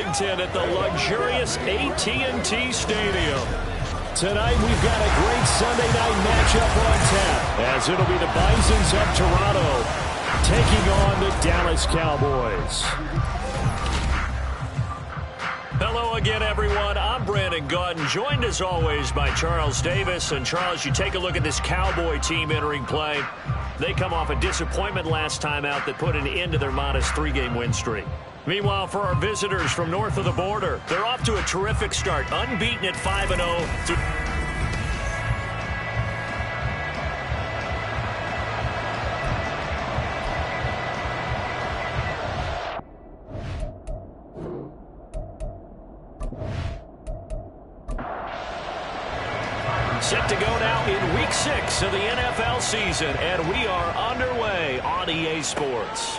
Washington at the luxurious AT&T Stadium. Tonight we've got a great Sunday night matchup on tap, as it'll be the Bisons of Toronto taking on the Dallas Cowboys. Hello again, everyone. I'm Brandon Gautin, joined as always by Charles Davis. And Charles, you take a look at this Cowboy team entering play. They come off a disappointment last time out that put an end to their modest 3-game win streak. Meanwhile, for our visitors from north of the border, they're off to a terrific start, unbeaten at 5-0. Set to go now in Week 6 of the NFL season, and we are underway on EA Sports.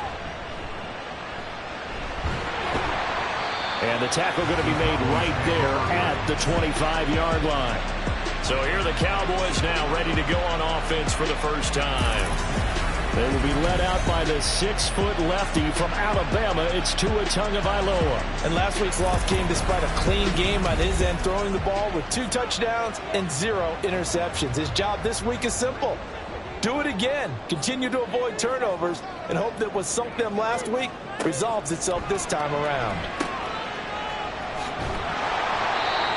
And the tackle going to be made right there at the 25-yard line. So here are the Cowboys now ready to go on offense for the first time. They will be led out by the 6-foot lefty from Alabama. It's Tua Tagovailoa. And last week's loss came despite a clean game on his end, throwing the ball with 2 touchdowns and 0 interceptions. His job this week is simple. Do it again. Continue to avoid turnovers and hope that what sunk them last week resolves itself this time around.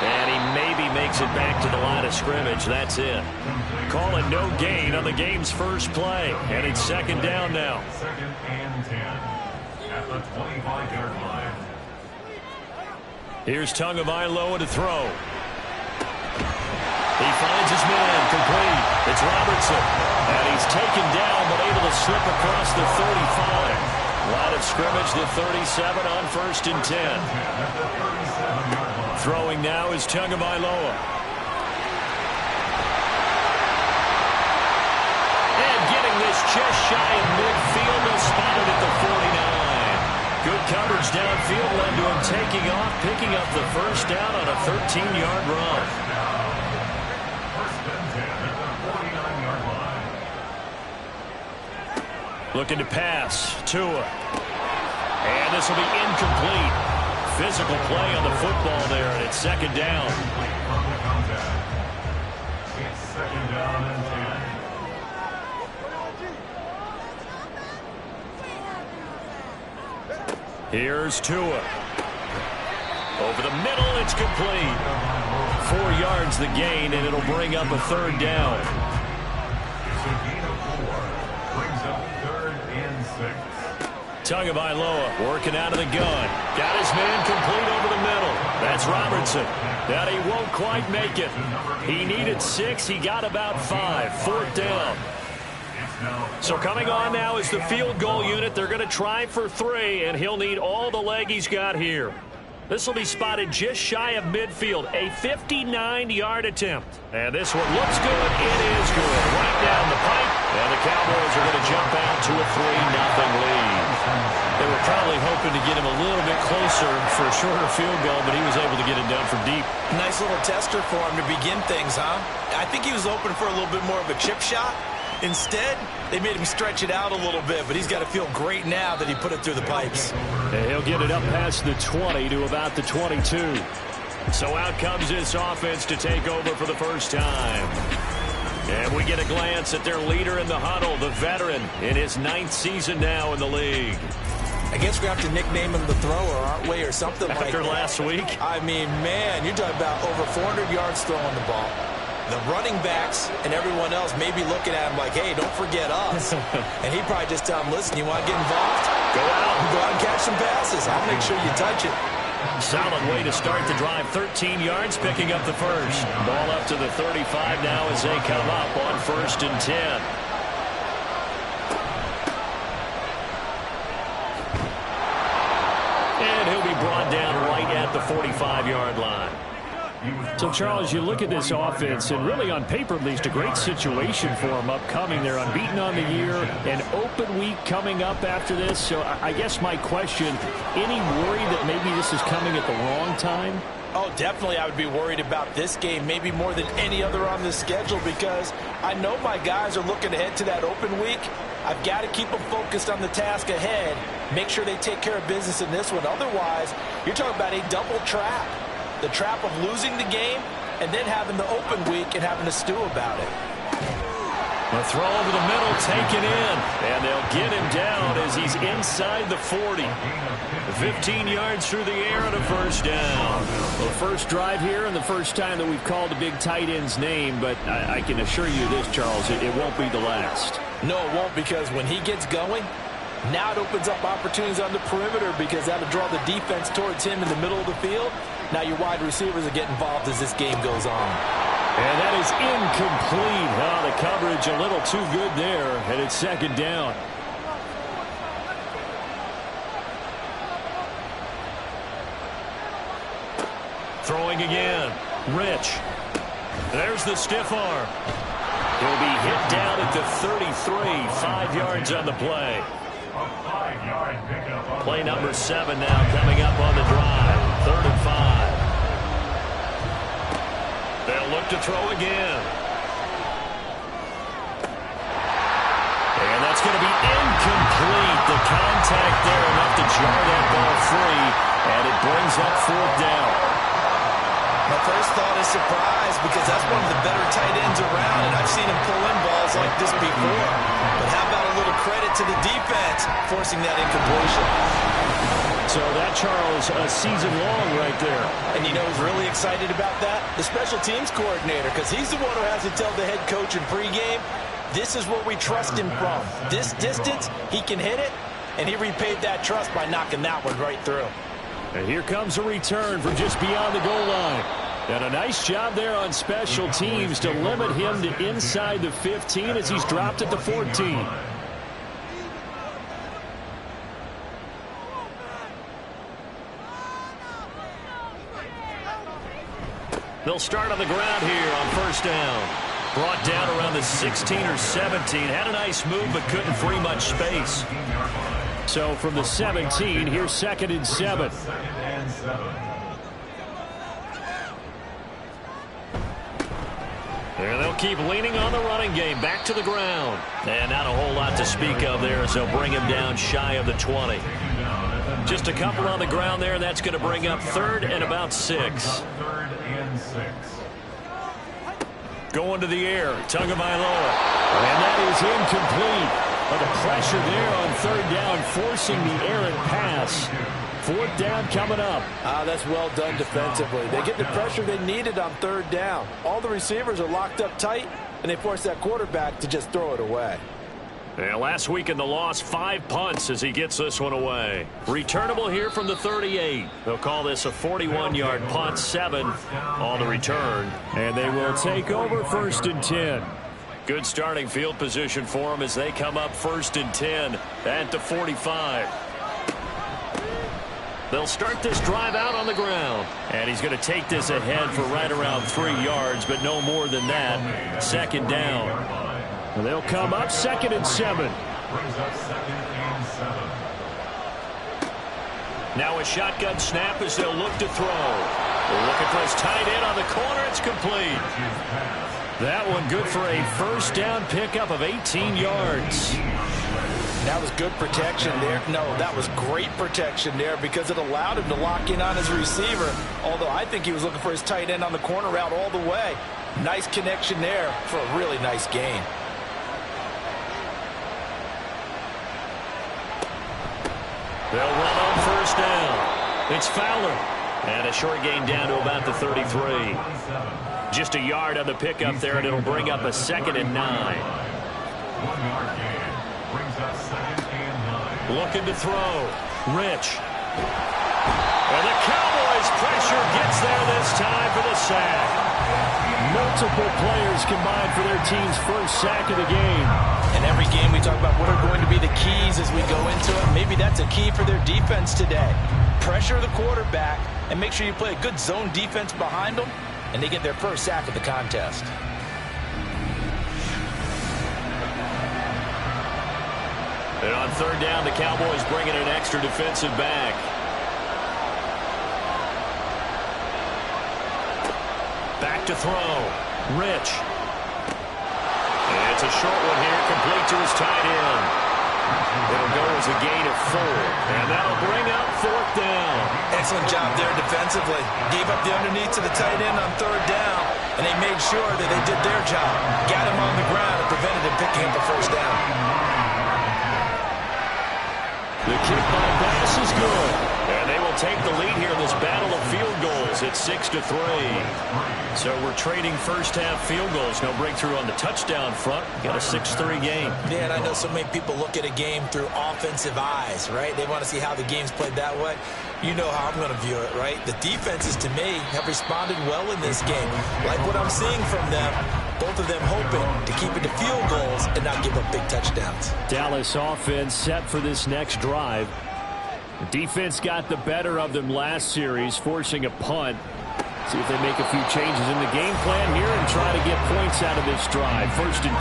And he maybe makes it back to the line of scrimmage. That's it. Calling no gain on the game's first play. And it's second down now. Second and 10 at the 25-yard line. Here's Tagovailoa to throw. He finds his man complete. It's Robertson. And he's taken down but able to slip across the 35. Line of scrimmage, the 37 on 1st and 10. Throwing now is Tagovailoa. And getting this just shy of midfield, they'll spot it at the 49. Good coverage downfield led to him taking off, picking up the first down on a 13-yard run. Looking to pass. Tua. And this will be incomplete. Physical play on the football there, and it's second down. It's second down and 10. Here's Tua. Over the middle, it's complete. 4 yards the gain, and it'll bring up a third down. So gain of 4 brings up 3rd and 6. Tagovailoa working out of the gun. Got his man complete over the middle. That's Robertson. That he won't quite make it. He needed 6. He got about 5. 4th down. So coming on now is the field goal unit. They're going to try for 3, and he'll need all the leg he's got here. This will be spotted just shy of midfield. A 59-yard attempt. And this one looks good. It is good. Right down the pipe. And the Cowboys are going to jump out to a 3-0 lead. They were probably hoping to get him a little bit closer for a shorter field goal, but he was able to get it done from deep. Nice little tester for him to begin things, huh? I think he was open for a little bit more of a chip shot. Instead, they made him stretch it out a little bit, but he's got to feel great now that he put it through the pipes. And he'll get it up past the 20 to about the 22. So out comes this offense to take over for the first time. And we get a glance at their leader in the huddle, the veteran, in his 9th season now in the league. I guess we have to nickname him the thrower, aren't we, or something like that. After last week? I mean, man, you're talking about over 400 yards throwing the ball. The running backs and everyone else may be looking at him like, hey, don't forget us. And he probably just tell him, listen, you want to get involved? Go out and catch some passes. I'll make sure you touch it. Solid way to start the drive. 13 yards, picking up the first. Ball up to the 35 now as they come up on 1st and 10. And he'll be brought down right at the 45-yard line. So, Charles, you look at this offense, and really on paper at least, a great situation for them upcoming. They're unbeaten on the year, an open week coming up after this. So I guess my question, any worry that maybe this is coming at the wrong time? Oh, definitely I would be worried about this game, maybe more than any other on this schedule, because I know my guys are looking ahead to that open week, I've got to keep them focused on the task ahead. Make sure they take care of business in this one. Otherwise, you're talking about a double trap. The trap of losing the game and then having the open week and having to stew about it. The throw over the middle, taken in. And they'll get him down as he's inside the 40. 15 yards through the air and a first down. Well, first drive here and the first time that we've called a big tight end's name, but I can assure you this, Charles, it won't be the last. No, it won't, because when he gets going, now it opens up opportunities on the perimeter because that'll draw the defense towards him in the middle of the field. Now your wide receivers will get involved as this game goes on. And that is incomplete. Oh, the coverage a little too good there, and it's second down. Throwing again. Rich. There's the stiff arm. He'll be hit down at the 33. 5 yards on the play. Play number 7 now coming up on the drive. 3rd and 5. They'll look to throw again. And that's going to be incomplete. The contact there enough to jar that ball free. And it brings up 4th down. My first thought is surprise, because that's one of the better tight ends around, and I've seen him pull in balls like this before. But how about a little credit to the defense forcing that incompletion? So that, Charles, a season long right there. And you know who's really excited about that? The special teams coordinator, because he's the one who has to tell the head coach in pregame, this is where we trust him from. This distance, he can hit it, and he repaid that trust by knocking that one right through. And here comes a return from just beyond the goal line. And a nice job there on special teams to limit him to inside the 15 as he's dropped at the 14. They'll start on the ground here on first down. Brought down around the 16 or 17. Had a nice move but couldn't free much space. So from the 17, here's 2nd and 7. And they'll keep leaning on the running game. Back to the ground. And not a whole lot to speak of there as they'll bring him down shy of the 20. Just a couple on the ground there. That's going to bring up 3rd and about 6. Going to the air. Tagovailoa. And that is incomplete. But the pressure there on 3rd down, forcing the errant pass. 4th down coming up. That's well done defensively. They get the pressure they needed on 3rd down. All the receivers are locked up tight, and they force that quarterback to just throw it away. And last week in the loss, 5 punts as he gets this one away. Returnable here from the 38. They'll call this a 41-yard punt, 7 on the return. And they will take over 1st and 10. Good starting field position for them as they come up 1st and 10 at the 45. They'll start this drive out on the ground. And he's going to take this ahead for right around 3 yards, but no more than that. 2nd down. And they'll come up 2nd and 7. Now a shotgun snap as they'll look to throw. They're looking for his tight end on the corner. It's complete. That one good for a 1st down pickup of 18 yards. That was good protection there. No, that was great protection there because it allowed him to lock in on his receiver. Although I think he was looking for his tight end on the corner route all the way. Nice connection there for a really nice gain. They'll run on 1st down. It's Fowler. And a short gain down to about the 33. Just a yard on the pickup there, and it'll bring up a 2nd and 9. 1 yard gain. Brings up 2nd and 9. Looking to throw. Rich. And the Cowboys pressure gets there this time for the sack. Multiple players combined for their team's first sack of the game. And every game we talk about what are going to be the keys as we go into it. Maybe that's a key for their defense today. Pressure the quarterback and make sure you play a good zone defense behind them, and they get their first sack of the contest. And on 3rd down, the Cowboys bring in an extra defensive back. Back to throw. Rich. It's a short one here, complete to his tight end. It'll go as a gain of 4, and that'll bring up 4th down. Excellent job there defensively. Gave up the underneath to the tight end on 3rd down, and they made sure that they did their job. Got him on the ground and prevented him picking up a 1st down. The kick by Bass is good. And they will take the lead here in this battle of field goals at 6-3. So we're trading first-half field goals. No breakthrough on the touchdown front. Got a 6-3 game. Yeah, and I know so many people look at a game through offensive eyes, right? They want to see how the game's played that way. You know how I'm going to view it, right? The defenses, to me, have responded well in this game. Like what I'm seeing from them, both of them hoping to keep it to field goals and not give up big touchdowns. Dallas offense set for this next drive. The defense got the better of them last series, forcing a punt. See if they make a few changes in the game plan here and try to get points out of this drive. 1st and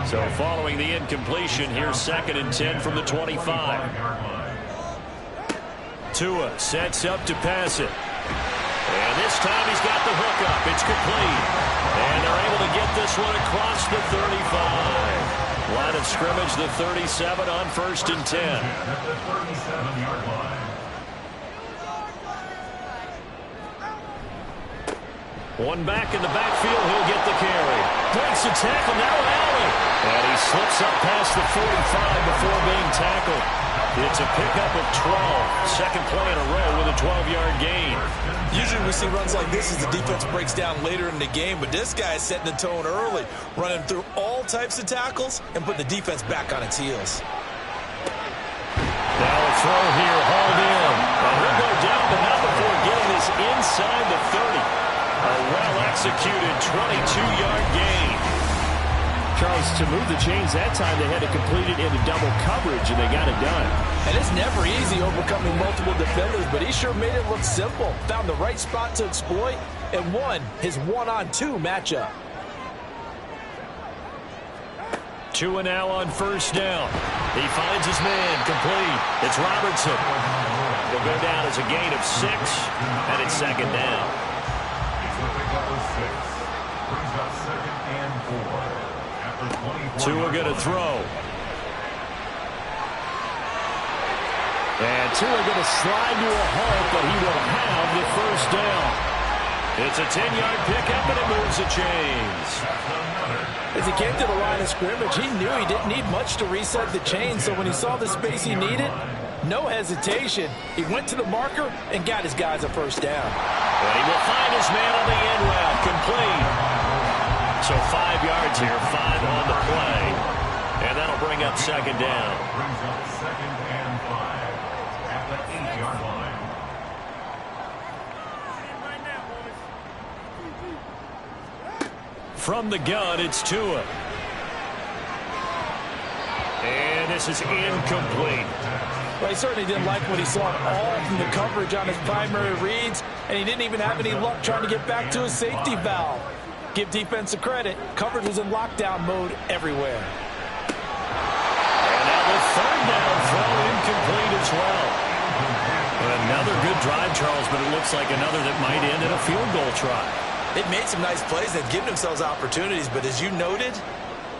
10. So following the incompletion, here's 2nd and 10 from the 25. Tua sets up to pass it. And this time he's got the hook up. It's complete. And they're able to get this one across the 35. Line of scrimmage, the 37 on 1st and 10. One back in the backfield, he'll get the carry. Breaks the tackle, now Allen. And he slips up past the 45 before being tackled. It's a pickup of 12. Second play in a row with a 12-yard gain. Usually we see runs like this as the defense breaks down later in the game, but this guy is setting the tone early, running through all types of tackles and putting the defense back on its heels. Now a throw here, hauled in. And he'll go down, but not before getting this inside the 30. A well-executed 22-yard gain. Charles, to move the chains that time, they had to complete it into double coverage, and they got it done. And it's never easy overcoming multiple defenders, but he sure made it look simple. Found the right spot to exploit and won his 1-on-2 matchup. Tua now on 1st down. He finds his man, complete. It's Robertson. He'll go down as a gain of 6, and it's 2nd down. Tua going to throw. And Tua going to slide to a halt, but he will have the 1st down. It's a 10-yard pickup, and it moves the chains. As he came to the line of scrimmage, he knew he didn't need much to reset the chains, so when he saw the space he needed, no hesitation. He went to the marker and got his guys a 1st down. And he will find his man on the end route, complete. So 5 yards here, 5 on the play. And that'll bring up 2nd down. Brings up 2nd and 5 at the 8-yard line. From the gun, it's Tua. And this is incomplete. Well, he certainly didn't like what he saw at all from the coverage on his primary reads, and he didn't even have any luck trying to get back to his safety valve. Give defense a credit. Coverage was in lockdown mode everywhere. And now the 3rd down throw incomplete as well. Another good drive, Charles, but it looks like another that might end in a field goal try. They've made some nice plays. They've given themselves opportunities, but as you noted,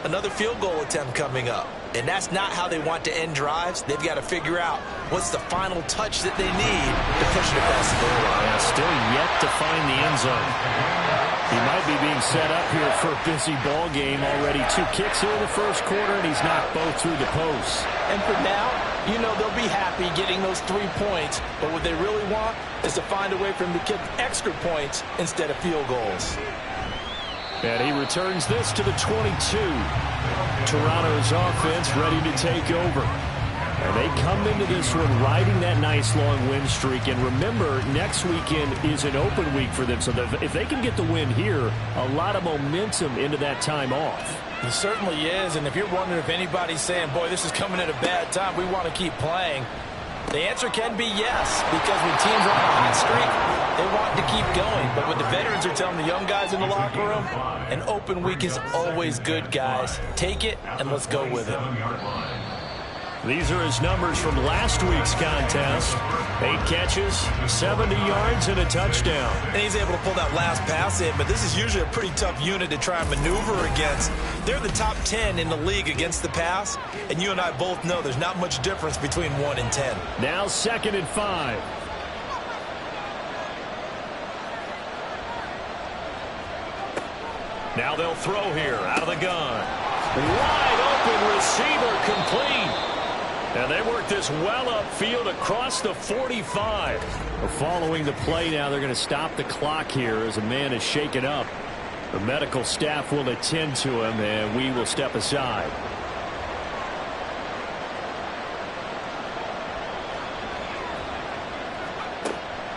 another field goal attempt coming up. And that's not how they want to end drives. They've got to figure out what's the final touch that they need to push it across the goal line. Yeah, still yet to find the end zone. He might be being set up here for a busy ball game. Already 2 kicks here in the 1st quarter, and he's knocked both through the posts. And for now, you know they'll be happy getting those 3 points. But what they really want is to find a way for him to kick extra points instead of field goals. And he returns this to the 22. Toronto's offense ready to take over. And they come into this one riding that nice long win streak. And remember, next weekend is an open week for them. So if they can get the win here, a lot of momentum into that time off. He certainly is. And if you're wondering if anybody's saying, boy, this is coming at a bad time, we want to keep playing, the answer can be yes, because when teams are on a hot streak, they want to keep going. But what the veterans are telling the young guys in the locker room, an open week is always good, guys. Take it, and let's go with it. These are his numbers from last week's contest. 8 catches, 70 yards, and a touchdown. And he's able to pull that last pass in, but this is usually a pretty tough unit to try and maneuver against. They're the top 10 in the league against the pass, and you and I both know there's not much difference between 1 and 10. Now 2nd and 5. Now they'll throw here out of the gun. Wide open receiver, complete. And they work this well upfield across the 45. Following the play now, they're going to stop the clock here as a man is shaken up. The medical staff will attend to him, and we will step aside.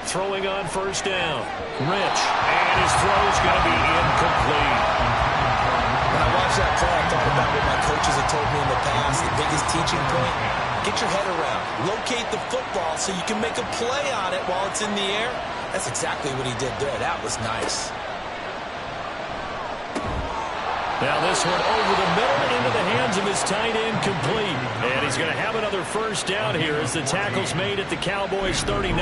Throwing on 1st down. Rich. And his throw's going to be incomplete. When I watched that play, I thought about what my coaches have told me in the past. The biggest teaching point, get your head around. Locate the football so you can make a play on it while it's in the air. That's exactly what he did there. That was nice. Now this one over the middle into the hands of his tight end, complete. And he's going to have another 1st down here as the tackle's made at the Cowboys 39.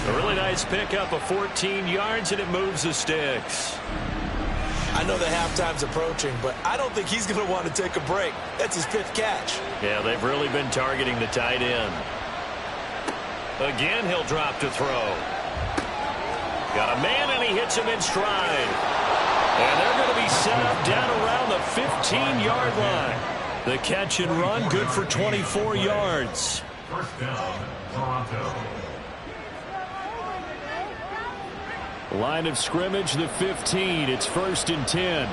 A really nice pickup of 14 yards, and it moves the sticks. I know the halftime's approaching, but I don't think he's going to want to take a break. That's his 5th catch. Yeah, they've really been targeting the tight end. Again, he'll drop to throw. Got a man, and he hits him in stride. And they're going to be set up down around the 15-yard line. The catch and run, good for 24 yards. 1st down, Toronto. Line of scrimmage, the 15. It's 1st and 10.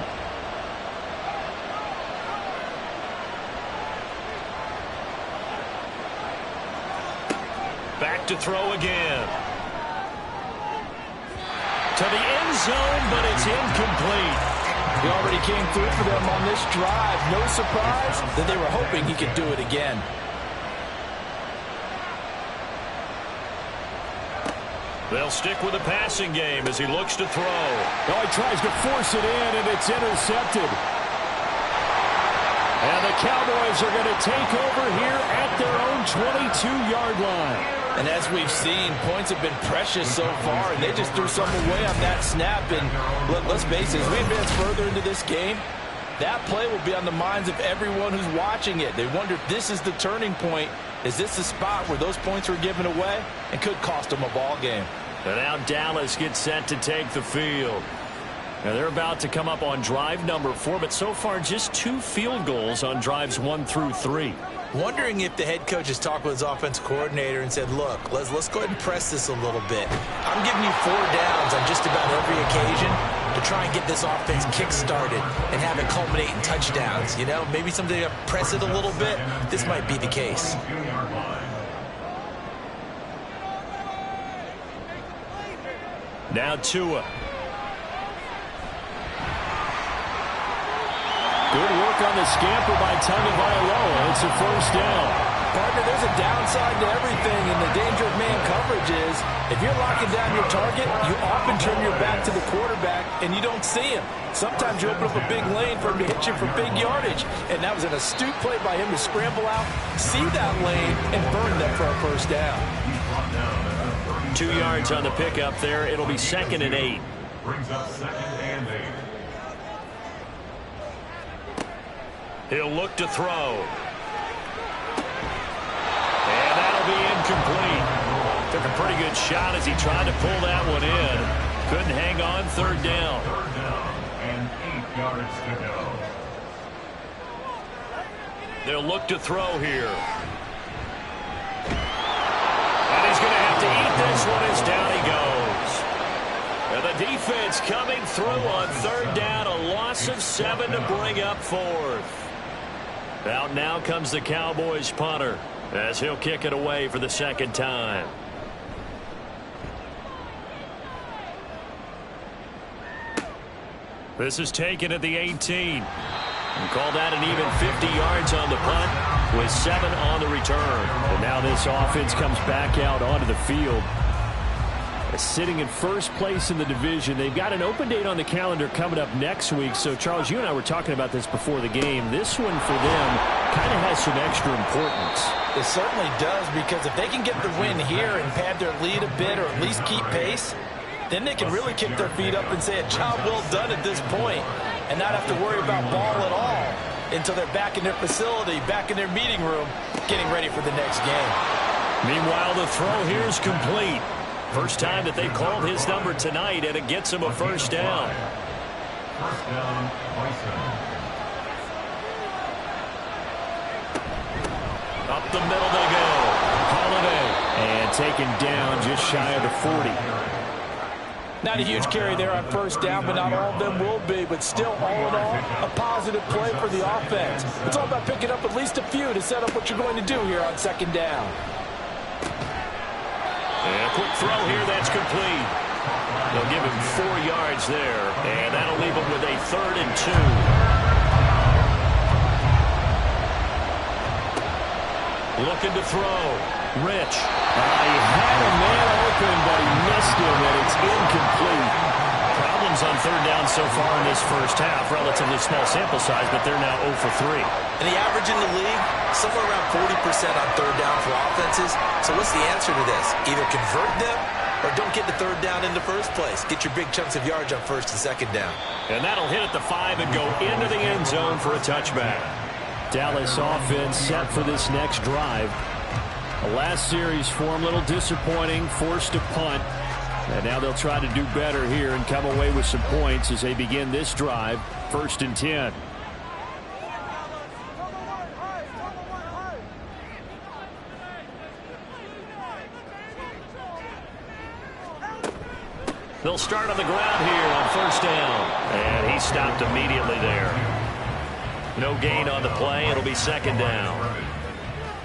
Back to throw again. To the end zone, but it's incomplete. He already came through for them on this drive. No surprise that they were hoping he could do it again. They'll stick with the passing game as he looks to throw. Oh, he tries to force it in, and it's intercepted. And the Cowboys are going to take over here at their own 22-yard line. And as we've seen, points have been precious so far, and they just threw some away on that snap. And let's face it, as we advance further into this game, that play will be on the minds of everyone who's watching it. They wonder if this is the turning point. Is this the spot where those points were given away and could cost them a ball game? And now Dallas gets set to take the field. Now they're about to come up on drive number 4, but so far just 2 field goals on drives 1 through 3. Wondering if the head coach has talked with his offensive coordinator and said, look, let's go ahead and press this a little bit. I'm giving you 4 downs on just about every occasion to try and get this offense kick-started and have it culminate in touchdowns. You know, maybe something to press it a little bit. This might be the case. Now Tua. Good work on the scamper by Tagovailoa. It's a 1st down. Partner, there's a downside to everything, and the danger of man coverage is if you're locking down your target, you often turn your back to the quarterback, and you don't see him. Sometimes you open up a big lane for him to hit you for big yardage, and that was an astute play by him to scramble out, see that lane, and burn them for a 1st down. 2 yards on the pickup there. It'll be 2nd and 8. Brings up 2nd and 8. He'll look to throw. And that'll be incomplete. Took a pretty good shot as he tried to pull that one in. Couldn't hang on. 3rd down. 3rd down and 8 yards to go. They'll look to throw here. And he's going to have to eat this one as down he goes. And the defense coming through on 3rd down. A loss of 7 to bring up 4th. Out now comes the Cowboys punter as he'll kick it away for the 2nd time. This is taken at the 18. And call that an even 50 yards on the punt with 7 on the return. And now this offense comes back out onto the field. Sitting in 1st place in the division. They've got an open date on the calendar coming up next week. So, Charles, you and I were talking about this before the game. This one for them kind of has some extra importance. It certainly does, because if they can get the win here and pad their lead a bit or at least keep pace, then they can really kick their feet up and say a job well done at this point and not have to worry about ball at all until they're back in their facility, back in their meeting room, getting ready for the next game. Meanwhile, the throw here is complete. First time that they called his number tonight, and it gets him a first down. First down, Bisons. Up the middle they go. Holiday. And taken down just shy of the 40. Not a huge carry there on first down, but not all of them will be. But still, all in all, a positive play for the offense. It's all about picking up at least a few to set up what you're going to do here on second down. And a quick throw here, that's complete. They'll give him 4 yards there, and that'll leave him with a 3rd and 2. Looking to throw. Rich. He had a man open, but he missed him, and it's incomplete. Problems on 3rd down so far in this first half. Relatively small sample size, but they're now 0 for 3. And the average in the league, somewhere around 40% on 3rd down for offenses. So what's the answer to this? Either convert them or don't get the 3rd down in the first place. Get your big chunks of yards on 1st and 2nd down. And that'll hit at the 5 and go into the end zone for a touchback. Dallas offense set for this next drive. The last series for them, a little disappointing, forced a punt. And now they'll try to do better here and come away with some points as they begin this drive, 1st and 10. They'll start on the ground here on 1st down. And he stopped immediately there. No gain on the play. It'll be 2nd down.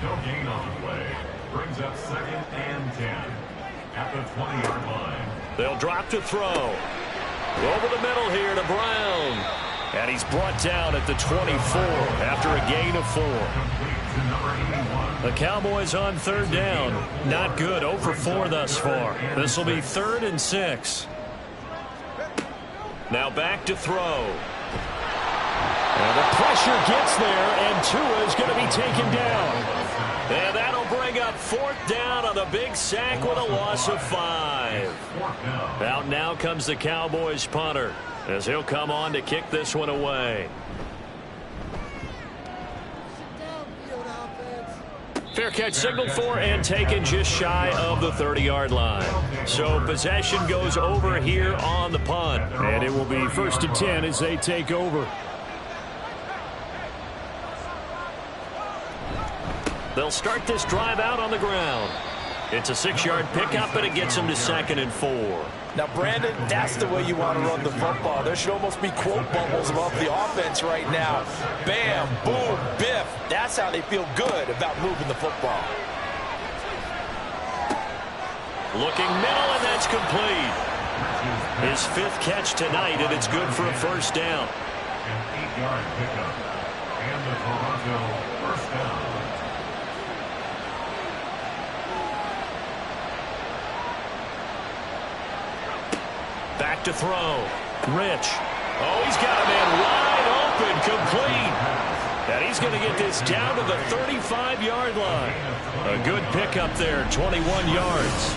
No gain on the play. Brings up 2nd and 10 at the 20-yard line. They'll drop to throw. Over the middle here to Brown. And he's brought down at the 24 after a gain of 4. Complete to number 81. The Cowboys on 3rd down. Not good. 0 for 4 thus far. This will be 3rd and 6. Now back to throw. And the pressure gets there, and Tua is going to be taken down. And that'll bring up 4th down on the big sack with a loss of 5. Out now comes the Cowboys punter as he'll come on to kick this one away. Fair catch signaled for and taken just shy of the 30-yard line. So possession goes over here on the punt. And it will be 1st and 10 as they take over. They'll start this drive out on the ground. It's a 6-yard pickup, and it gets them to 2nd and 4. Now, Brandon, that's the way you want to run the football. There should almost be quote bubbles above the offense right now. Bam, boom, biff. That's how they feel good about moving the football. Looking middle, and that's complete. His 5th catch tonight, and it's good for a 1st down. An 8-yard pickup. And the Toronto 1st down. Back to throw. Rich. Oh, he's got a man wide open, complete. And he's going to get this down to the 35-yard line. A good pickup there, 21 yards.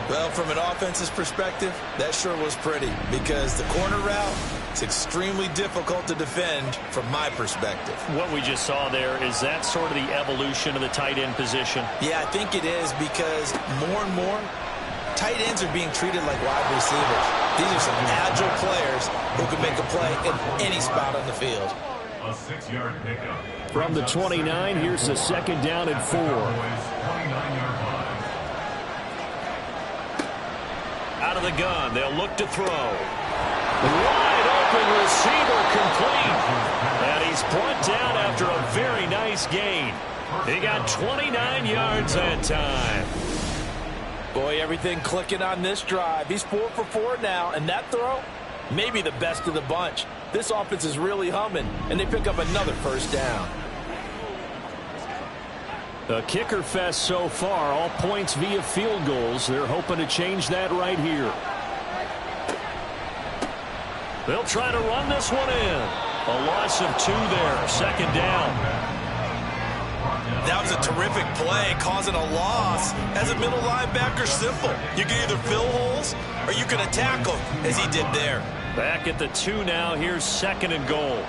Well, from an offense's perspective, that sure was pretty because the corner route is extremely difficult to defend from my perspective. What we just saw there, is that sort of the evolution of the tight end position? Yeah, I think it is because more and more, tight ends are being treated like wide receivers. These are some agile players who can make a play in any spot on the field. A 6-yard pickup. From the 29, here's the 2nd down and 4. 29-yard line. Out of the gun, they'll look to throw. Wide open receiver, complete. And he's brought down after a very nice gain. He got 29 yards that time. Boy, everything clicking on this drive. He's 4 for 4 now, and that throw, maybe the best of the bunch. This offense is really humming, and they pick up another 1st down. A kicker fest so far, all points via field goals. They're hoping to change that right here. They'll try to run this one in. A loss of 2 there, 2nd down. That was a terrific play, causing a loss. As a middle linebacker, simple. You can either fill holes or you can attack them, as he did there. Back at the 2 now. Here's 2nd and goal.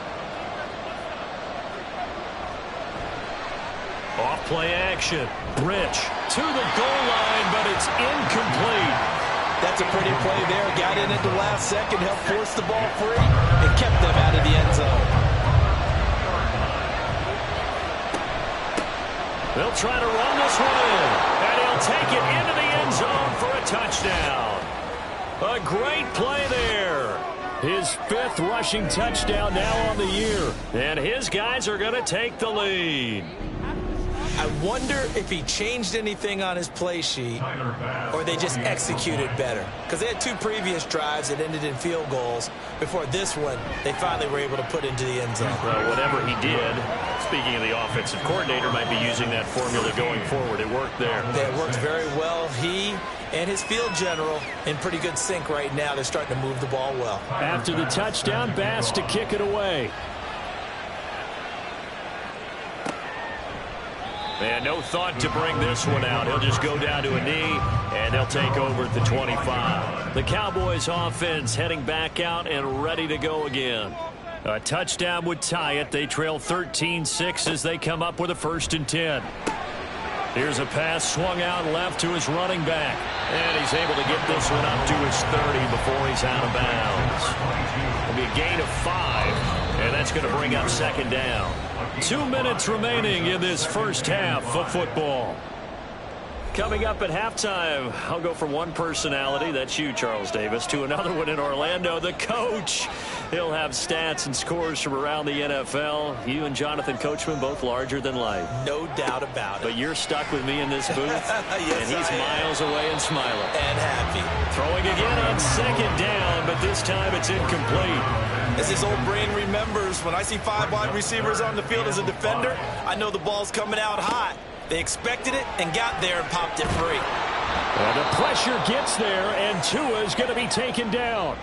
Off play action. Rich to the goal line, but it's incomplete. That's a pretty play there. Got in at the last second, helped force the ball free, and kept them out of the end zone. They'll try to run this one in, and he'll take it into the end zone for a touchdown. A great play there. His 5th rushing touchdown now on the year, and his guys are going to take the lead. I wonder if he changed anything on his play sheet or they just executed better. Because they had 2 previous drives that ended in field goals. Before this one, they finally were able to put into the end zone. Well, whatever he did, speaking of the offensive coordinator, might be using that formula going forward. It worked there. It worked very well. He and his field general in pretty good sync right now. They're starting to move the ball well. After the touchdown, Bass to kick it away. And no thought to bring this one out. He'll just go down to a knee, and they'll take over at the 25. The Cowboys offense heading back out and ready to go again. A touchdown would tie it. They trail 13-6 as they come up with a 1st and 10. Here's a pass swung out left to his running back. And he's able to get this one up to his 30 before he's out of bounds. It'll be a gain of 5, and that's going to bring up 2nd down. 2 minutes remaining in this first half of football. Coming up at halftime, I'll go from one personality, that's you, Charles Davis, to another one in Orlando, the coach. He'll have stats and scores from around the NFL. You and Jonathan Coachman both larger than life. No doubt about it. But you're stuck with me in this booth, yes, and he's miles away and smiling. And happy. Throwing again on 2nd down, but this time it's incomplete. As his old brain remembers, when I see 5 wide receivers on the field as a defender, I know the ball's coming out hot. They expected it and got there and popped it free. Well, the pressure gets there, and Tua is going to be taken down.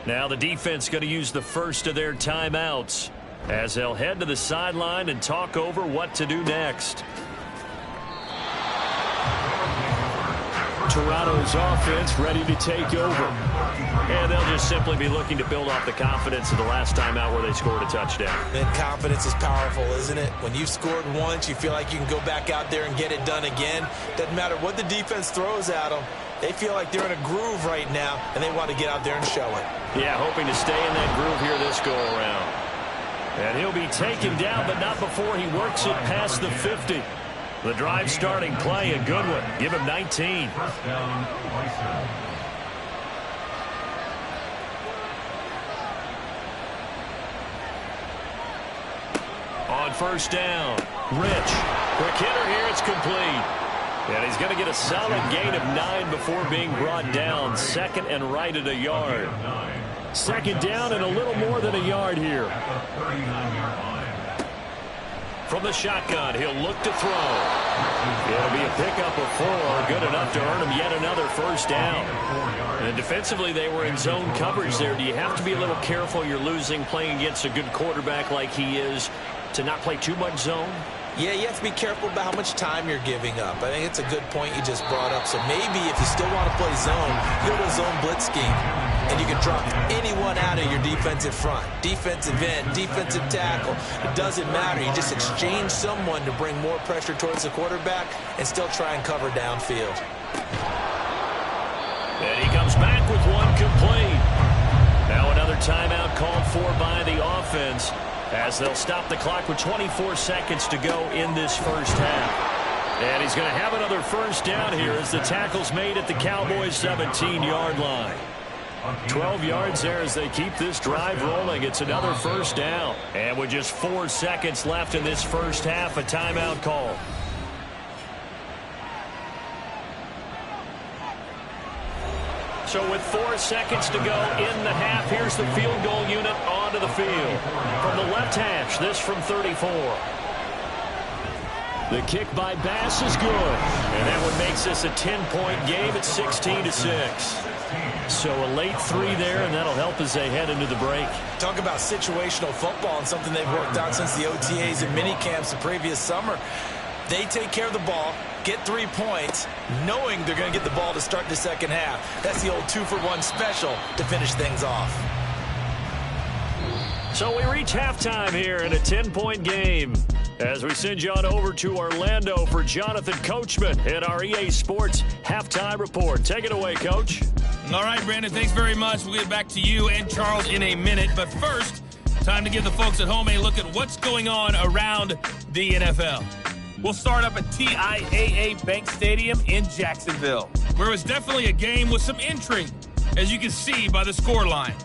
Now the defense going to use the first of their timeouts as they'll head to the sideline and talk over what to do next. Toronto's offense ready to take over. And they'll just simply be looking to build off the confidence of the last time out where they scored a touchdown. And confidence is powerful, isn't it? When you've scored once, you feel like you can go back out there and get it done again. Doesn't matter what the defense throws at them. They feel like they're in a groove right now, and they want to get out there and show it. Yeah, hoping to stay in that groove here this go-around. And he'll be taken down, but not before he works it past the 50. The drive starting play, a good one. Give him 19. First down, Bison. On 1st down, Rich. Quick hitter here, it's complete. And he's going to get a solid gain of 9 before being brought down. 2nd and right at a yard. 2nd down and a little more than a yard here. From the shotgun, he'll look to throw. It'll be a pickup of 4, good enough to earn him yet another 1st down. And defensively, they were in zone coverage there. Do you have to be a little careful? You're losing, playing against a good quarterback like he is, to not play too much zone? Yeah, you have to be careful about how much time you're giving up. I think it's a good point you just brought up. So maybe if you still want to play zone, you go to a zone blitz scheme, and you can drop anyone out of your defensive front. Defensive end, defensive tackle. It doesn't matter. You just exchange someone to bring more pressure towards the quarterback and still try and cover downfield. And he comes back with one complete. Now another timeout called for by the offense, as they'll stop the clock with 24 seconds to go in this first half. And he's going to have another 1st down here as the tackle's made at the Cowboys' 17-yard line. 12 yards there as they keep this drive rolling. It's another 1st down. And with just 4 seconds left in this first half, a timeout call. So with 4 seconds to go in the half, here's the field goal unit onto the field. From the left hash, this from 34. The kick by Bass is good. And that one makes this a 10-point game at 16-6. So a late 3 there, and that'll help as they head into the break. Talk about situational football and something they've worked on since the OTAs and mini camps the previous summer. They take care of the ball, get 3 points, knowing they're going to get the ball to start the second half. That's the old 2-for-1 special to finish things off. So we reach halftime here in a 10-point game as we send you on over to Orlando for Jonathan Coachman in our EA Sports Halftime Report. Take it away, Coach. All right, Brandon, thanks very much. We'll get back to you and Charles in a minute. But first, time to give the folks at home a look at what's going on around the NFL. We'll start up at TIAA Bank Stadium in Jacksonville, where it was definitely a game with some intrigue, as you can see by the scoreline.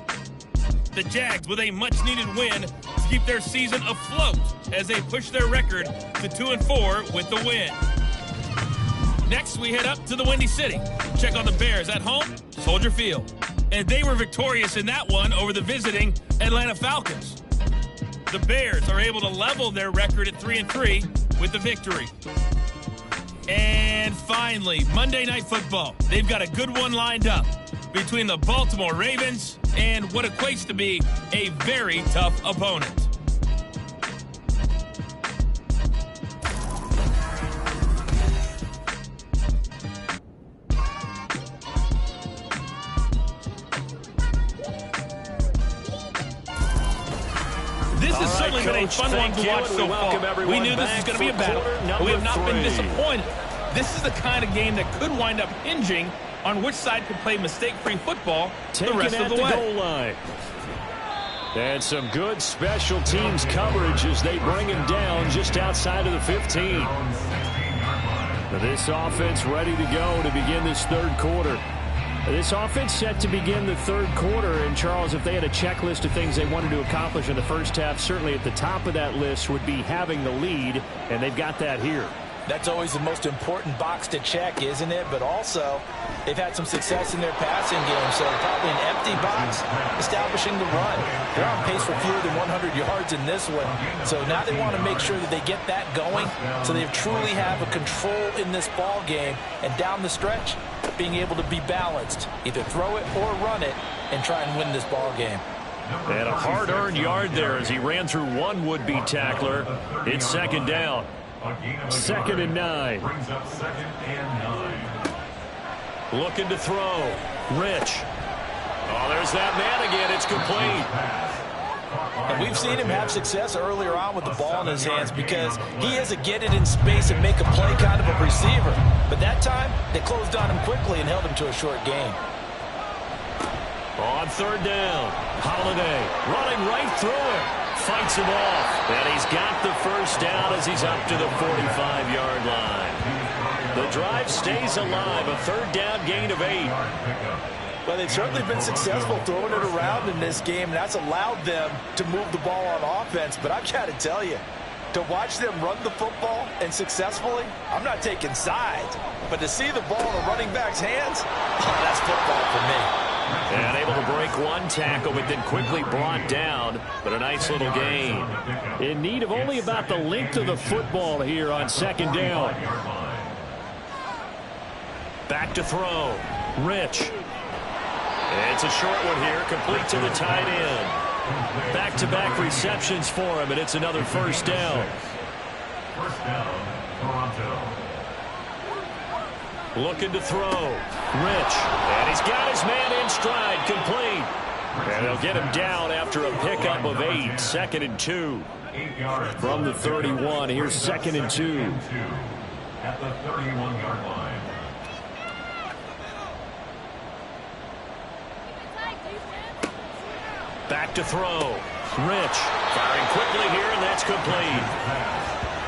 The Jags with a much-needed win to keep their season afloat as they push their record to 2-4 with the win. Next, we head up to the Windy City. Check on the Bears at home, Soldier Field. And they were victorious in that one over the visiting Atlanta Falcons. The Bears are able to level their record at 3-3 with the victory. And finally, Monday Night Football. They've got a good one lined up between the Baltimore Ravens and what equates to be a very tough opponent. This has certainly been a fun one to watch so far. We knew this was going to be a battle, but we have not been disappointed. This is the kind of game that could wind up hinging on which side can play mistake-free football the rest of the way. Goal line. And some good special teams coverage as they bring him down just outside of the 15. This offense ready to go to begin this third quarter. This offense set to begin the third quarter. And, Charles, if they had a checklist of things they wanted to accomplish in the first half, certainly at the top of that list would be having the lead, and they've got that here. That's always the most important box to check, isn't it? But also, they've had some success in their passing game, so probably an empty box establishing the run. They're on pace for fewer than 100 yards in this one. So now they want to make sure that they get that going so they truly have a control in this ball game. And down the stretch, being able to be balanced, either throw it or run it, and try and win this ball game. And a hard-earned yard there as he ran through one would-be tackler. It's second down. 2nd and 9. Brings up 2nd and 9. Looking to throw. Rich. Oh, there's that man again. It's complete. And we've seen him have success earlier on with the ball in his hands because he is a get it in space and make a play kind of a receiver. But that time, they closed on him quickly and held him to a short gain. On 3rd down, Holiday running right through it. Fights him off. And he's got the first down as he's up to the 45-yard line. The drive stays alive. A 3rd down gain of 8. Well, they've certainly been successful throwing it around in this game, and that's allowed them to move the ball on offense. But I've got to tell you, to watch them run the football and successfully, I'm not taking sides. But to see the ball in a running back's hands, that's football for me. And able to break one tackle, but then quickly brought down. But a nice little gain. In need of only about the length of the football here on 2nd down. Back to throw. Rich. It's a short one here, complete to the tight end. Back-to-back receptions for him, and it's another first down. First down, Toronto. Looking to throw. Rich. And he's got his man in stride, complete. And they'll get him down after a pickup of 8. 2nd and 2. 8 yards from the 31. Here's 2nd and 2. At the 31-yard line. Back to throw. Rich. Firing quickly here, and that's complete.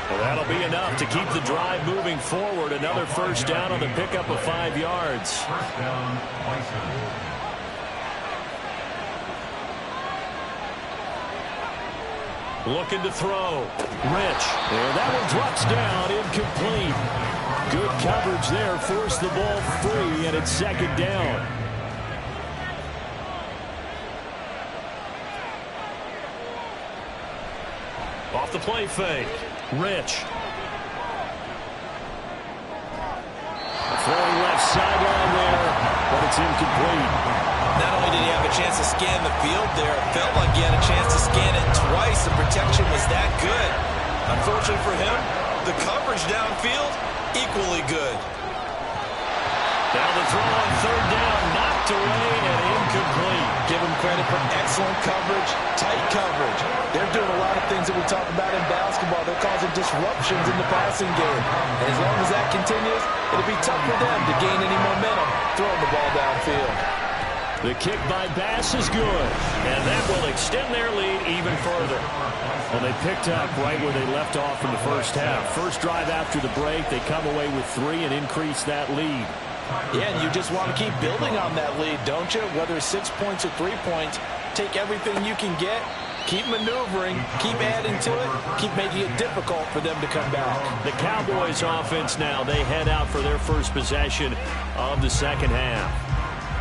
Well, that'll be enough to keep the drive moving forward. Another first down on the pickup of 5 yards. First down, Bisons. Looking to throw. Rich. And that one drops down, incomplete. Good coverage there. Forced the ball free, and it's 2nd down. Off the play fake. Rich. Throwing left sideline there, but it's incomplete. Not only did he have a chance to scan the field there, it felt like he had a chance to scan it twice. The protection was that good. Unfortunately for him, The coverage downfield, equally good. Now the throw on third down, knocked away and incomplete. Give them credit for excellent coverage, tight coverage. They're doing a lot of things that we talk about in basketball. They're causing disruptions in the passing game. And as long as that continues, it'll be tough for them to gain any momentum throwing the ball downfield. The kick by Bass is good, and that will extend their lead even further. Well, they picked up right where they left off in the first half. First drive after the break, they come away with 3 and increase that lead. Yeah, and you just want to keep building on that lead, don't you? Whether it's 6 points or 3 points, take everything you can get, keep maneuvering, keep adding to it, keep making it difficult for them to come back. The Cowboys offense now, they head out for their first possession of the second half.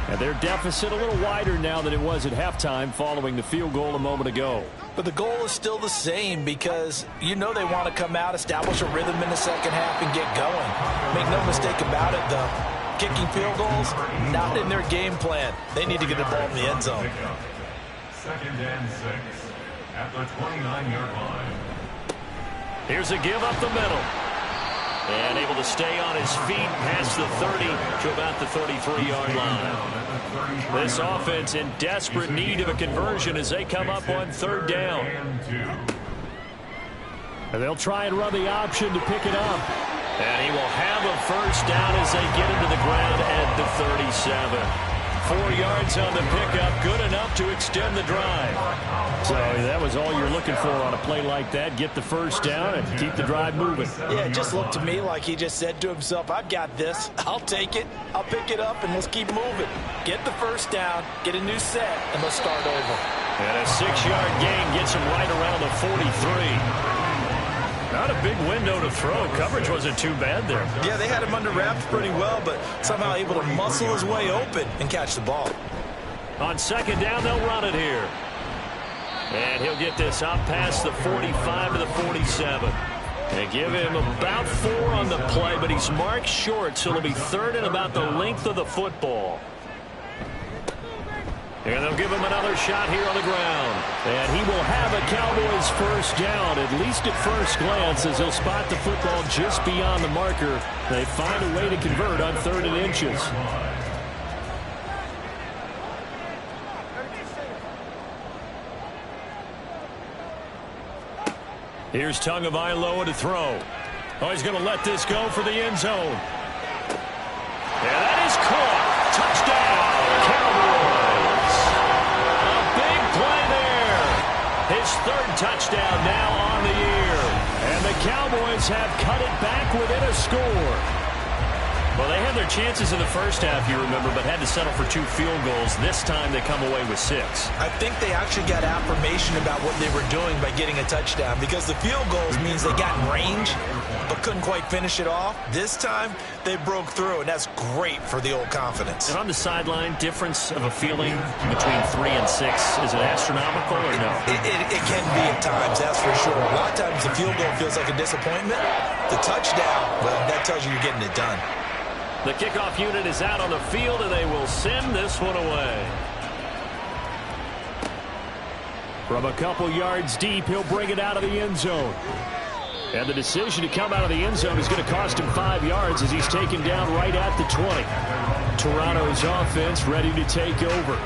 And their deficit a little wider now than it was at halftime following the field goal a moment ago. But the goal is still the same because you know they want to come out, establish a rhythm in the second half, and get going. Make no mistake about it, though. Kicking field goals, not in their game plan. They need to get the ball in the end zone. Second and 6 at the 29-yard line. Here's a give up the middle. And able to stay on his feet past the 30 to about the 33-yard line. This offense in desperate need of a conversion as they come up on third down. And they'll try and run the option to pick it up. And he will have a first down as they get into the ground at the 37. 4 yards on the pickup, good enough to extend the drive. So that was all you're looking for on a play like that. Get the first down and keep the drive moving. Yeah, it just looked to me like he just said to himself, I've got this. I'll take it. I'll pick it up, and let's keep moving. Get the first down, get a new set, and let's start over. And a 6-yard gain gets him right around the 43. Not a big window to throw. Coverage wasn't too bad there. Yeah, they had him under wraps pretty well, but somehow able to muscle his way open and catch the ball. On second down, they'll run it here. And he'll get this up past the 45 to the 47. They give him about 4 on the play, but he's marked short, so it'll be third and about the length of the football. And they'll give him another shot here on the ground. And he will have a Cowboys first down, at least at first glance, as he'll spot the football just beyond the marker. They find a way to convert on 3rd and inches. Here's Tagovailoa to throw. Oh, he's going to let this go for the end zone. And that is caught. Touchdown, Cowboys. A big play there. His 3rd touchdown now on the year. And the Cowboys have cut it back within a score. Well, they had their chances in the first half, you remember, but had to settle for 2 field goals. This time they come away with 6. I think they actually got affirmation about what they were doing by getting a touchdown, because the field goals means they got in range but couldn't quite finish it off. This time they broke through, and that's great for the old confidence. And on the sideline, difference of a feeling between 3 and 6, is it astronomical or no? It can be at times, that's for sure. A lot of times the field goal feels like a disappointment. The touchdown, well, that tells you you're getting it done. The kickoff unit is out on the field, and they will send this one away. From a couple yards deep, he'll bring it out of the end zone. And the decision to come out of the end zone is going to cost him 5 yards as he's taken down right at the 20. Toronto's offense ready to take over.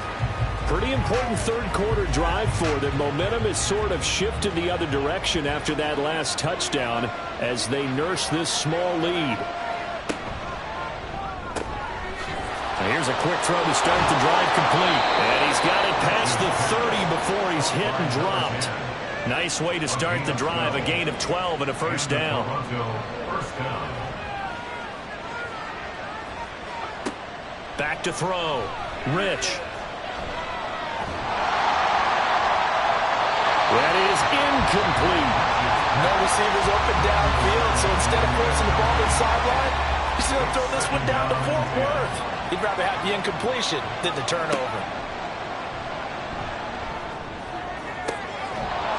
Pretty important 3rd quarter drive for them. Momentum has sort of shifted the other direction after that last touchdown as they nurse this small lead. Here's a quick throw to start the drive complete. And he's got it past the 30 before he's hit and dropped. Nice way to start the drive. A gain of 12 and a first down. Back to throw. Rich. That is incomplete. No receivers open downfield, so instead of forcing the ball to the sideline, he's going to throw this one down to Fort Worth. He'd rather have the incompletion than the turnover.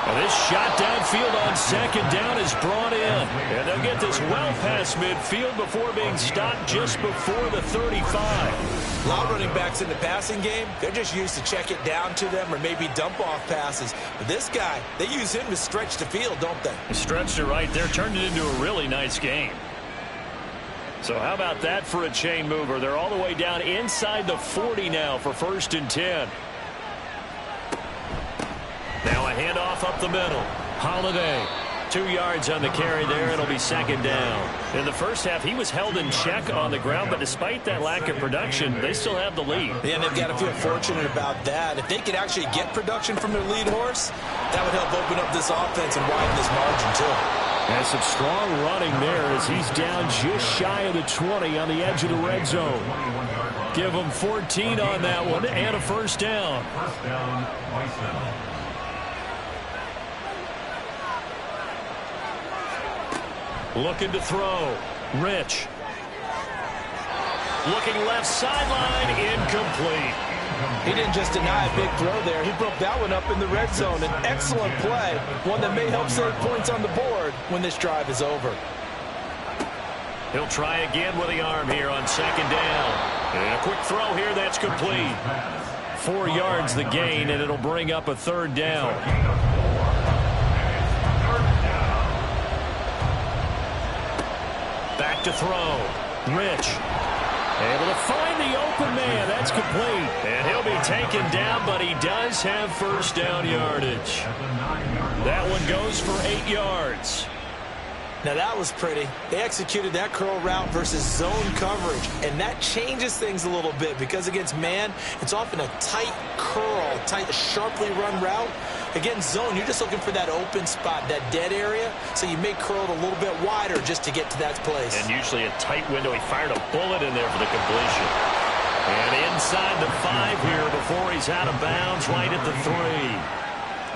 And This shot downfield on second down is brought in. And they'll get this well past midfield before being stopped just before the 35. A lot of running backs in the passing game, they're just used to check it down to them or maybe dump off passes. But this guy, they use him to stretch the field, don't they? Stretched it right there, turned it into a really nice game. So how about that for a chain mover? They're all the way down inside the 40 now for 1st and 10. Now a handoff up the middle. Holiday. 2 yards on the carry there. It'll be 2nd down. In the first half, he was held in check on the ground, but despite that lack of production, they still have the lead. Yeah, and they've got to feel fortunate about that. If they could actually get production from their lead horse, that would help open up this offense and widen this margin, too. And some strong running there as he's down just shy of the 20 on the edge of the red zone. Give him 14 on that one and a 1st down. First down, Bison. Looking to throw. Rich. Looking left sideline. Incomplete. He didn't just deny a big throw there. He broke that one up in the red zone. An excellent play. One that may help save points on the board when this drive is over. He'll try again with the arm here on 2nd down. And a quick throw here. That's complete. 4 yards the gain, and it'll bring up a 3rd down. Back to throw. Rich. Able to find the open man. That's complete. And he'll be taken down, but he does have 1st down yardage. That one goes for 8 yards. Now that was pretty. They executed that curl route versus zone coverage, and that changes things a little bit because against man, it's often a tight curl, tight, sharply run route. Against zone, you're just looking for that open spot, that dead area, so you may curl it a little bit wider just to get to that place. And usually a tight window. He fired a bullet in there for the completion. And inside the 5 here before he's out of bounds, right at the 3.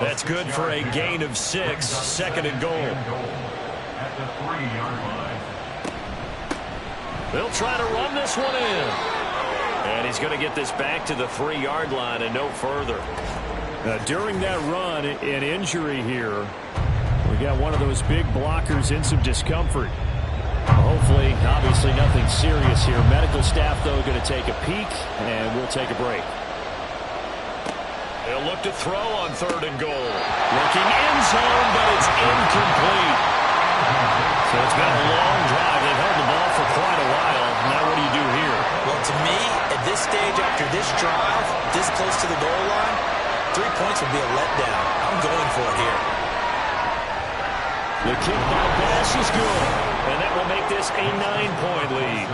That's good for a gain of 6, 2nd and goal. At the 3-yard line. They'll try to run this one in. And he's going to get this back to the 3-yard line and no further. During that run, an injury here. We got one of those big blockers in some discomfort. Hopefully, obviously nothing serious here. Medical staff, though, going to take a peek, and we'll take a break. They'll look to throw on 3rd and goal. Looking in zone, but it's incomplete. So it's been a long drive. They've held the ball for quite a while. Now what do you do here? Well, to me, at this stage, after this drive, this close to the goal line, 3 points would be a letdown. I'm going for it here. The kick by pass is good. And that will make this a 9-point lead.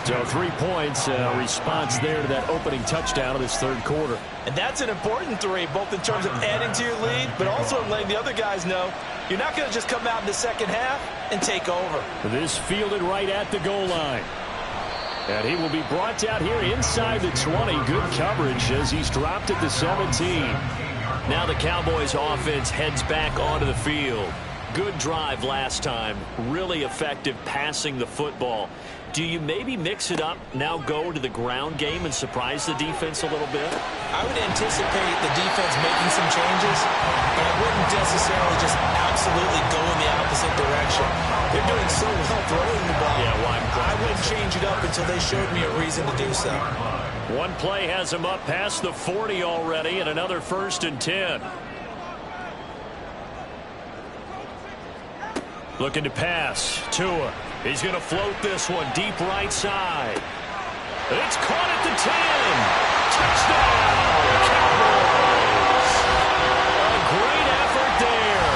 So 3 points, response there to that opening touchdown of this 3rd quarter. And that's an important 3, both in terms of adding to your lead, but also in letting the other guys know you're not going to just come out in the second half and take over. This fielded right at the goal line. And he will be brought down here inside the 20. Good coverage as he's dropped at the 17. Now the Cowboys offense heads back onto the field. Good drive last time. Really effective passing the football. Do you maybe mix it up, now go to the ground game and surprise the defense a little bit? I would anticipate the defense making some changes, but I wouldn't necessarily just absolutely go in the opposite direction. They're doing so well throwing the ball. Yeah, well, I wouldn't change it up until they showed me a reason to do so. One play has him up past the 40 already, and another 1st and 10. Looking to pass. Tua. He's going to float this one deep right side. It's caught at the 10. Touchdown, Cowboys. A great effort there.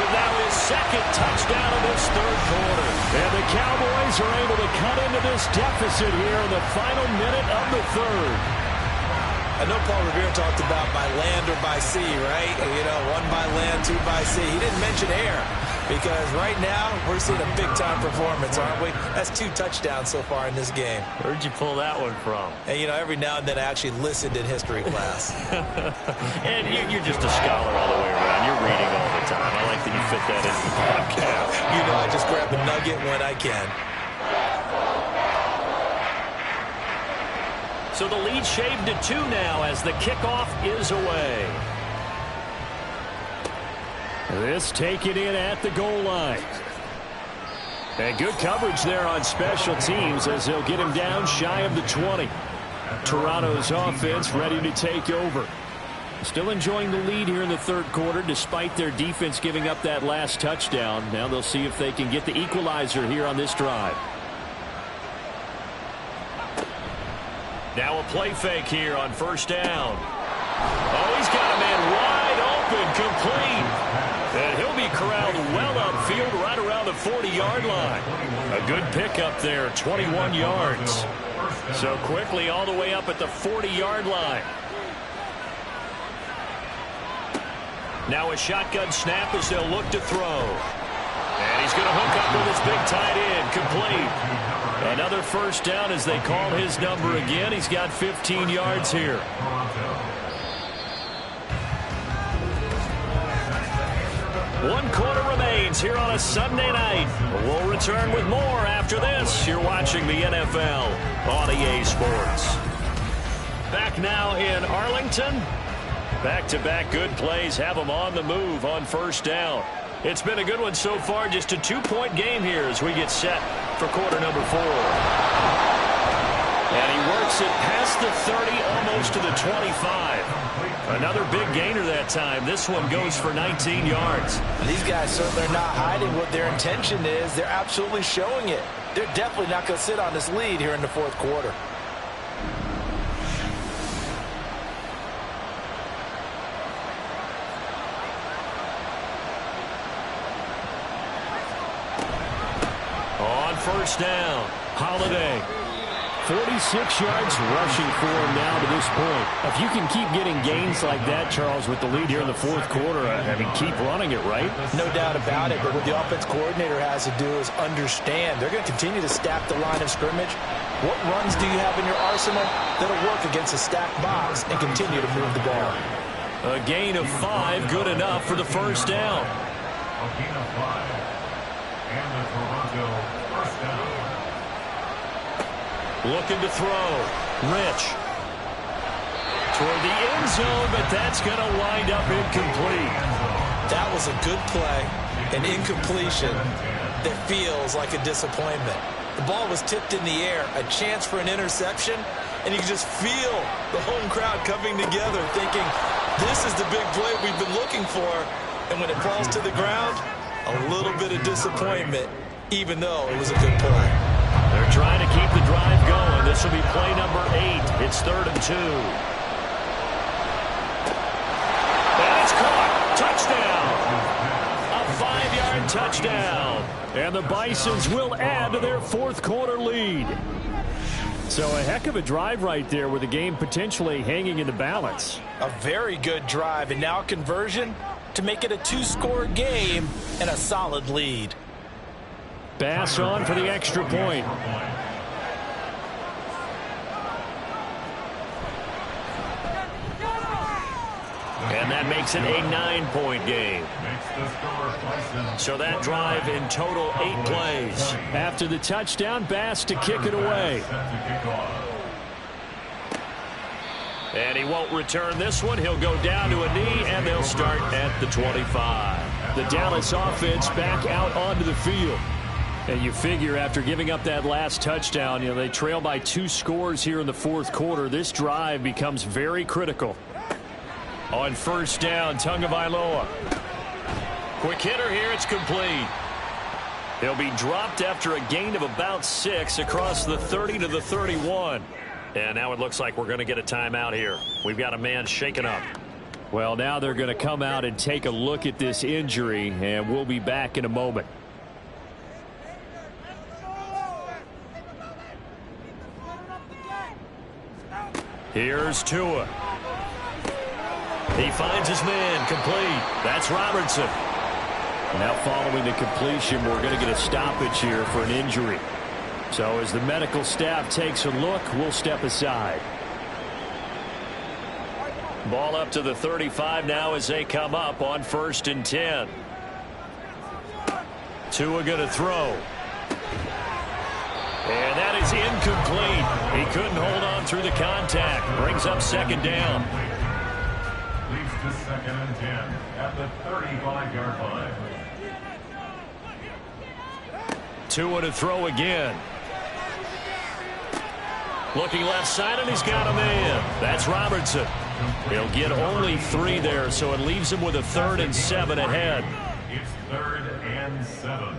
With now his 2nd touchdown of this 3rd quarter. And the Cowboys are able to cut into this deficit here in the final minute of the 3rd. I know Paul Revere talked about by land or by sea, right? You know, 1 by land, 2 by sea. He didn't mention air. Because right now, we're seeing a big-time performance, aren't we? That's 2 touchdowns so far in this game. Where'd you pull that one from? And, you know, every now and then I actually listened in history class. And you're just a scholar all the way around. You're reading all the time. I like that you fit that into the podcast. You know, I just grab a nugget when I can. So the lead shaved to 2 now as the kickoff is away. This taken in at the goal line. And good coverage there on special teams as they'll get him down shy of the 20. Toronto's offense ready to take over. Still enjoying the lead here in the third quarter despite their defense giving up that last touchdown. Now they'll see if they can get the equalizer here on this drive. Now a play fake here on first down. Oh, he's got a man wide open, complete. And he'll be corralled well upfield right around the 40-yard line. A good pickup there, 21 yards. So quickly all the way up at the 40-yard line. Now a shotgun snap as they'll look to throw. And he's going to hook up with his big tight end, complete. Another first down as they call his number again. He's got 15 yards here. One quarter remains here on a Sunday night. We'll return with more after this. You're watching the NFL on EA Sports. Back now in Arlington. Back-to-back good plays have them on the move on first down. It's been a good one so far. Just a two-point game here as we get set for quarter number 4. And he works it past the 30, almost to the 25. Another big gainer that time. This one goes for 19 yards. These guys certainly are not hiding what their intention is. They're absolutely showing it. They're definitely not going to sit on this lead here in the fourth quarter. On first down, Holiday. 46 yards rushing for him now to this point. If you can keep getting gains like that, Charles, with the lead here in the fourth quarter, I mean, keep running it, right? No doubt about it, but what the offense coordinator has to do is understand. They're going to continue to stack the line of scrimmage. What runs do you have in your arsenal that'll work against a stacked box and continue to move the ball? A gain of 5, good enough for the first down. A gain of 5. And the Toronto first down. Looking to throw. Rich. Toward the end zone, but that's going to wind up incomplete. That was a good play, an incompletion that feels like a disappointment. The ball was tipped in the air, a chance for an interception, and you can just feel the home crowd coming together thinking, this is the big play we've been looking for. And when it falls to the ground, a little bit of disappointment, even though it was a good play. They're trying to keep the drive going. This will be play number 8. It's 3rd and 2. And it's caught. Touchdown. A 5-yard touchdown. And the Bisons will add to their fourth quarter lead. So a heck of a drive right there with the game potentially hanging in the balance. A very good drive, and now conversion to make it a 2-score game and a solid lead. Bass on for the extra point. And that makes it a 9-point game. So that drive in total 8 plays. After the touchdown, Bass to kick it away. And he won't return this one. He'll go down to a knee, and they'll start at the 25. The Dallas offense back out onto the field. And you figure after giving up that last touchdown, you know, they trail by 2 scores here in the fourth quarter. This drive becomes very critical. On first down, Tagovailoa. Quick hitter here, it's complete. He'll be dropped after a gain of about 6 across the 30 to the 31. And now it looks like we're going to get a timeout here. We've got a man shaken up. Well, now they're going to come out and take a look at this injury, and we'll be back in a moment. Here's Tua. He finds his man, complete. That's Robertson. Now following the completion, we're going to get a stoppage here for an injury. So as the medical staff takes a look, we'll step aside. Ball up to the 35 now as they come up on 1st and 10. Tua going to throw. And that is incomplete. He couldn't hold on through the contact. Brings up 2nd down. Leads to 2nd and 10 at the 35-yard line. Tua to throw again. Looking left side, and he's got a man. That's Robertson. He'll get only 3 there, so it leaves him with a 3rd and 7 ahead. It's 3rd and 7.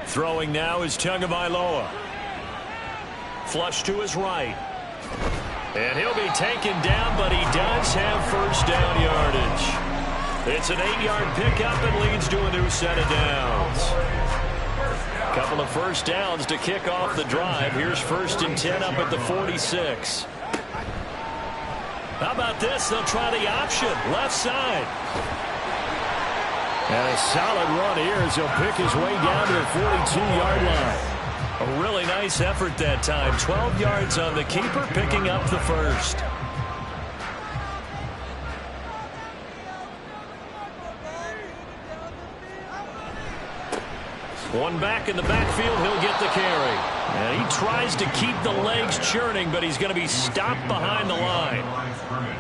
Throwing now is Tagovailoa. Flush to his right. And he'll be taken down, but he does have first down yardage. It's an 8-yard pickup and leads to a new set of downs. Couple of first downs to kick off the drive. Here's 1st and 10 up at the 46. How about this? They'll try the option. Left side. And a solid run here as he'll pick his way down to the 42-yard line. A really nice effort that time. 12 yards on the keeper, picking up the first. One back in the backfield, he'll get the carry. And he tries to keep the legs churning, but he's going to be stopped behind the line.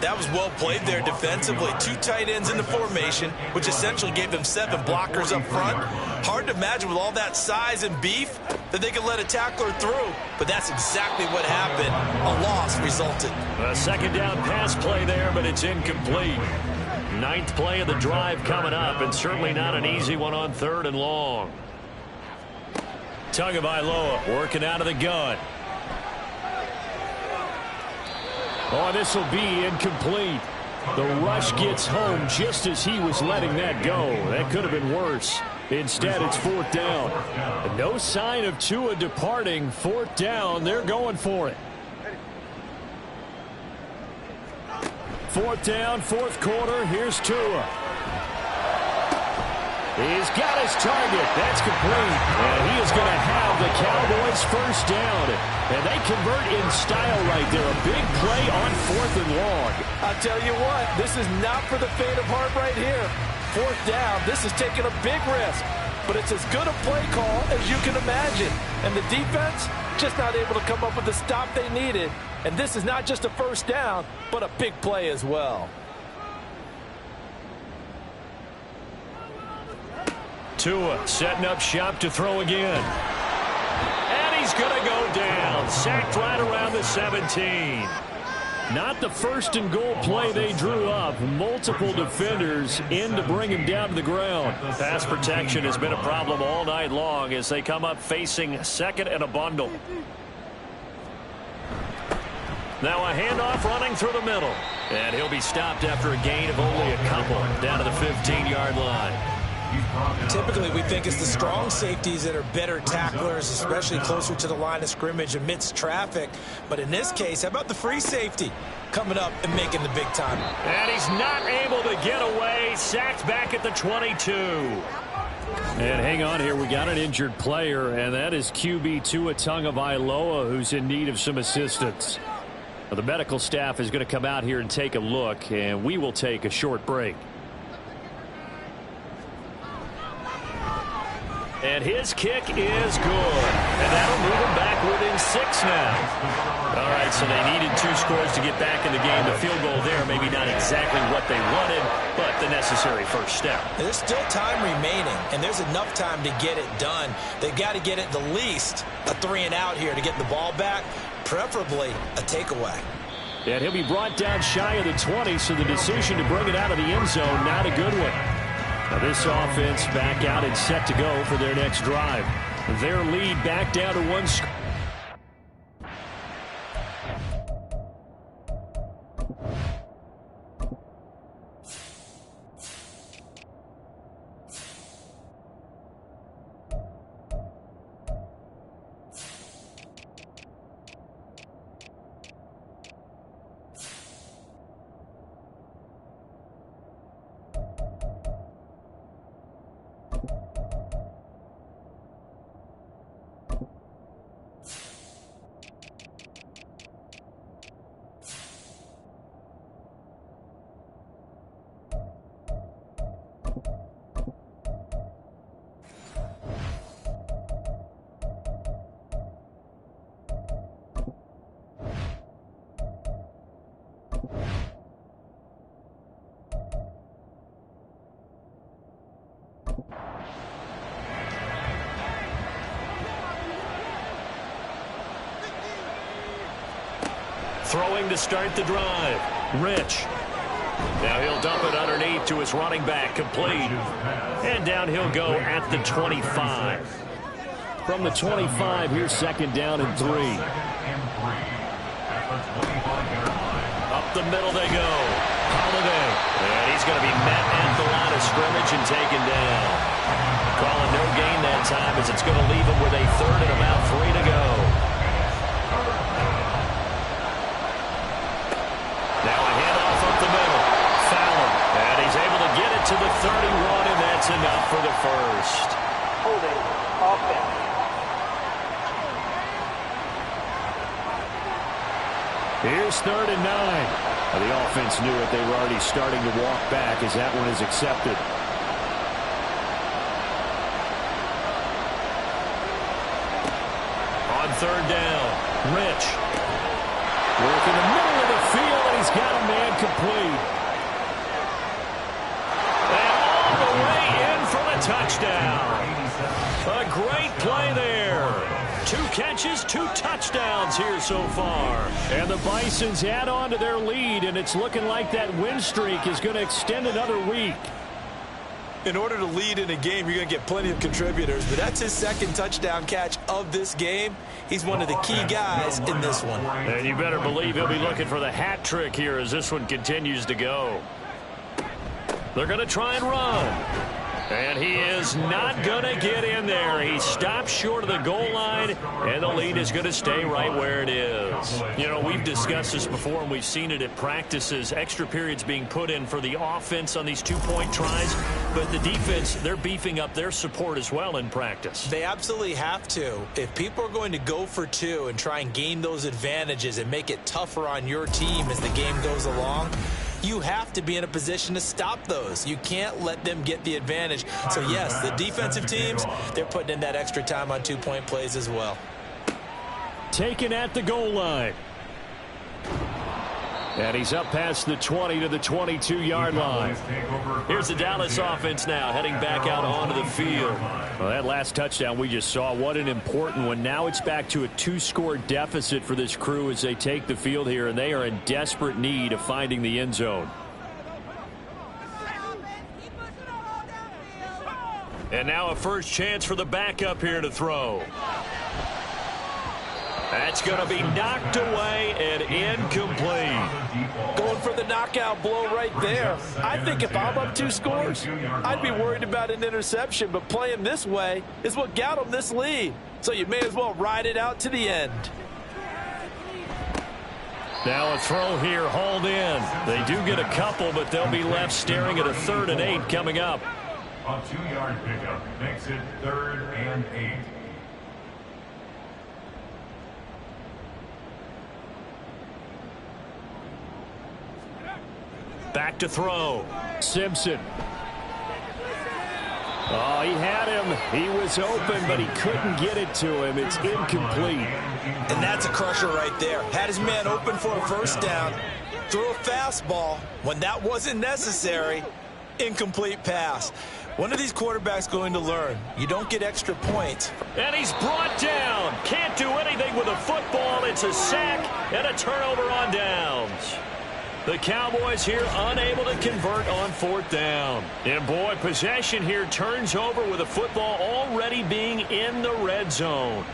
That was well played there defensively. 2 tight ends in the formation, which essentially gave them 7 blockers up front. Hard to imagine with all that size and beef that they could let a tackler through. But that's exactly what happened. A loss resulted. A 2nd down pass play there, but it's incomplete. 9th play of the drive coming up, and certainly not an easy one on 3rd and long. Tagovailoa working out of the gun. Oh, this will be incomplete. The rush gets home just as he was letting that go. That could have been worse. Instead, it's 4th down. No sign of Tua departing. 4th down. They're going for it. 4th down, 4th quarter. Here's Tua. He's got his target. That's complete. And he is going to have the Cowboys first down. And they convert in style right there. A big play on 4th and long. I'll tell you what, this is not for the faint of heart right here. 4th down, this is taking a big risk. But it's as good a play call as you can imagine. And the defense just not able to come up with the stop they needed. And this is not just a first down, but a big play as well. Tua setting up shop to throw again. And he's going to go down. Sacked right around the 17. Not the 1st and goal play they drew up. Multiple defenders in to bring him down to the ground. Pass protection has been a problem all night long as they come up facing 2nd and a bundle. Now a handoff running through the middle. And he'll be stopped after a gain of only a couple down to the 15-yard line. Typically, we think it's the strong safeties that are better tacklers, especially closer to the line of scrimmage amidst traffic. But in this case, how about the free safety coming up and making the big time? And he's not able to get away. Sacked back at the 22. And hang on here. We got an injured player, and that is QB Tua Tagovailoa, who's in need of some assistance. Well, the medical staff is going to come out here and take a look, and we will take a short break. And his kick is good. And that'll move him back within 6 now. All right, so they needed 2 scores to get back in the game. The field goal there, maybe not exactly what they wanted, but the necessary first step. There's still time remaining, and there's enough time to get it done. They've got to get it the least a 3 and out here to get the ball back, preferably a takeaway. And he'll be brought down shy of the 20, so the decision to bring it out of the end zone, not a good one. Now this offense back out and set to go for their next drive. Their lead back down to 1 score. Throwing to start the drive. Rich. Now he'll dump it underneath to his running back. Complete. And down he'll go at the 25. From the 25, here's second down and 3. Up the middle they go. Holiday. And he's going to be met at the line of scrimmage and taken down. Calling no gain that time as it's going to leave him with a third and about 3 to go. Now a handoff up the middle. Fowler. And he's able to get it to the 31, and that's enough for the first. Holding offense. Here's 3rd and 9. Well, the offense knew it. They were already starting to walk back as that one is accepted. On 3rd down, Rich. Work in the middle of the field, and he's got a man complete. And all the way in for the touchdown. A great play there. 2 catches, 2 touchdowns here so far. And the Bisons add on to their lead, and it's looking like that win streak is going to extend another week. In order to lead in a game, you're going to get plenty of contributors, but that's his 2nd touchdown catch of this game. He's one of the key guys in this one. And you better believe he'll be looking for the hat trick here as this one continues to go. They're going to try and run. And he is not going to get in there. He stops short of the goal line, and the lead is going to stay right where it is. You know, we've discussed this before, and we've seen it at practices. Extra periods being put in for the offense on these 2-point tries. But the defense, they're beefing up their support as well in practice. They absolutely have to. If people are going to go for 2 and try and gain those advantages and make it tougher on your team as the game goes along, you have to be in a position to stop those. You can't let them get the advantage. So, yes, the defensive teams, they're putting in that extra time on 2-point plays as well. Taken at the goal line. And he's up past the 20 to the 22-yard line. Here's the Dallas offense now heading back out onto the field. Well, that last touchdown we just saw, what an important one. Now it's back to a 2-score deficit for this crew as they take the field here, and they are in desperate need of finding the end zone. And now a first chance for the backup here to throw. That's going to be knocked away and incomplete. Going for the knockout blow right there. I think if I'm up 2 scores, I'd be worried about an interception, but playing this way is what got them this lead. So you may as well ride it out to the end. Now a throw here hauled in. They do get a couple, but they'll be left staring at a 3rd and 8 coming up. A 2-yard pickup makes it 3rd and 8. Back to throw. Simpson. Oh, he had him. He was open, but he couldn't get it to him. It's incomplete. And that's a crusher right there. Had his man open for a first down. Threw a fastball when that wasn't necessary. Incomplete pass. When are these quarterbacks going to learn? You don't get extra points. And he's brought down. Can't do anything with a football. It's a sack and a turnover on downs. The Cowboys here unable to convert on 4th down. And boy, possession here turns over with the football already being in the red zone.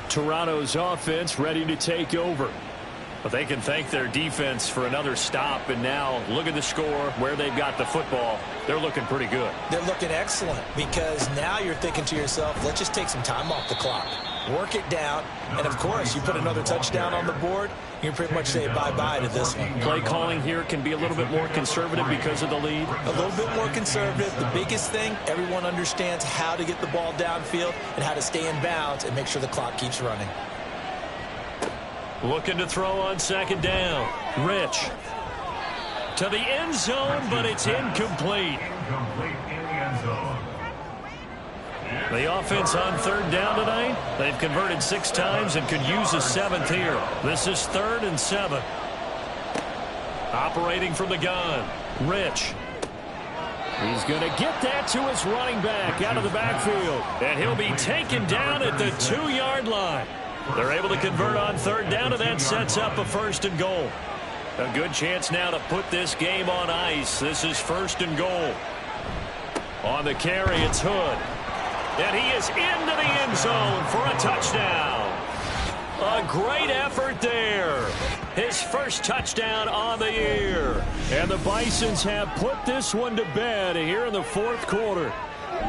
Toronto's offense ready to take over. But they can thank their defense for another stop. And now look at the score, where they've got the football. They're looking pretty good. They're looking excellent because now you're thinking to yourself, let's just take some time off the clock. Work it down. And, of course, you put another touchdown on the board, you can pretty much say bye-bye to this one. Play calling here can be a little bit more conservative because of the lead. A little bit more conservative. The biggest thing, everyone understands how to get the ball downfield and how to stay in bounds and make sure the clock keeps running. Looking to throw on 2nd down. Rich. To the end zone, but it's incomplete. Incomplete in the end zone. The offense on 3rd down tonight. They've converted 6 times and could use a 7th here. This is 3rd and 7. Operating from the gun, Rich. He's going to get that to his running back out of the backfield. And he'll be taken down at the 2-yard line. They're able to convert on third down, and that sets up a 1st and goal. A good chance now to put this game on ice. This is 1st and goal. On the carry, it's Hood. And he is into the end zone for a touchdown. A great effort there. His first touchdown on the year. And the Bisons have put this one to bed here in the 4th quarter.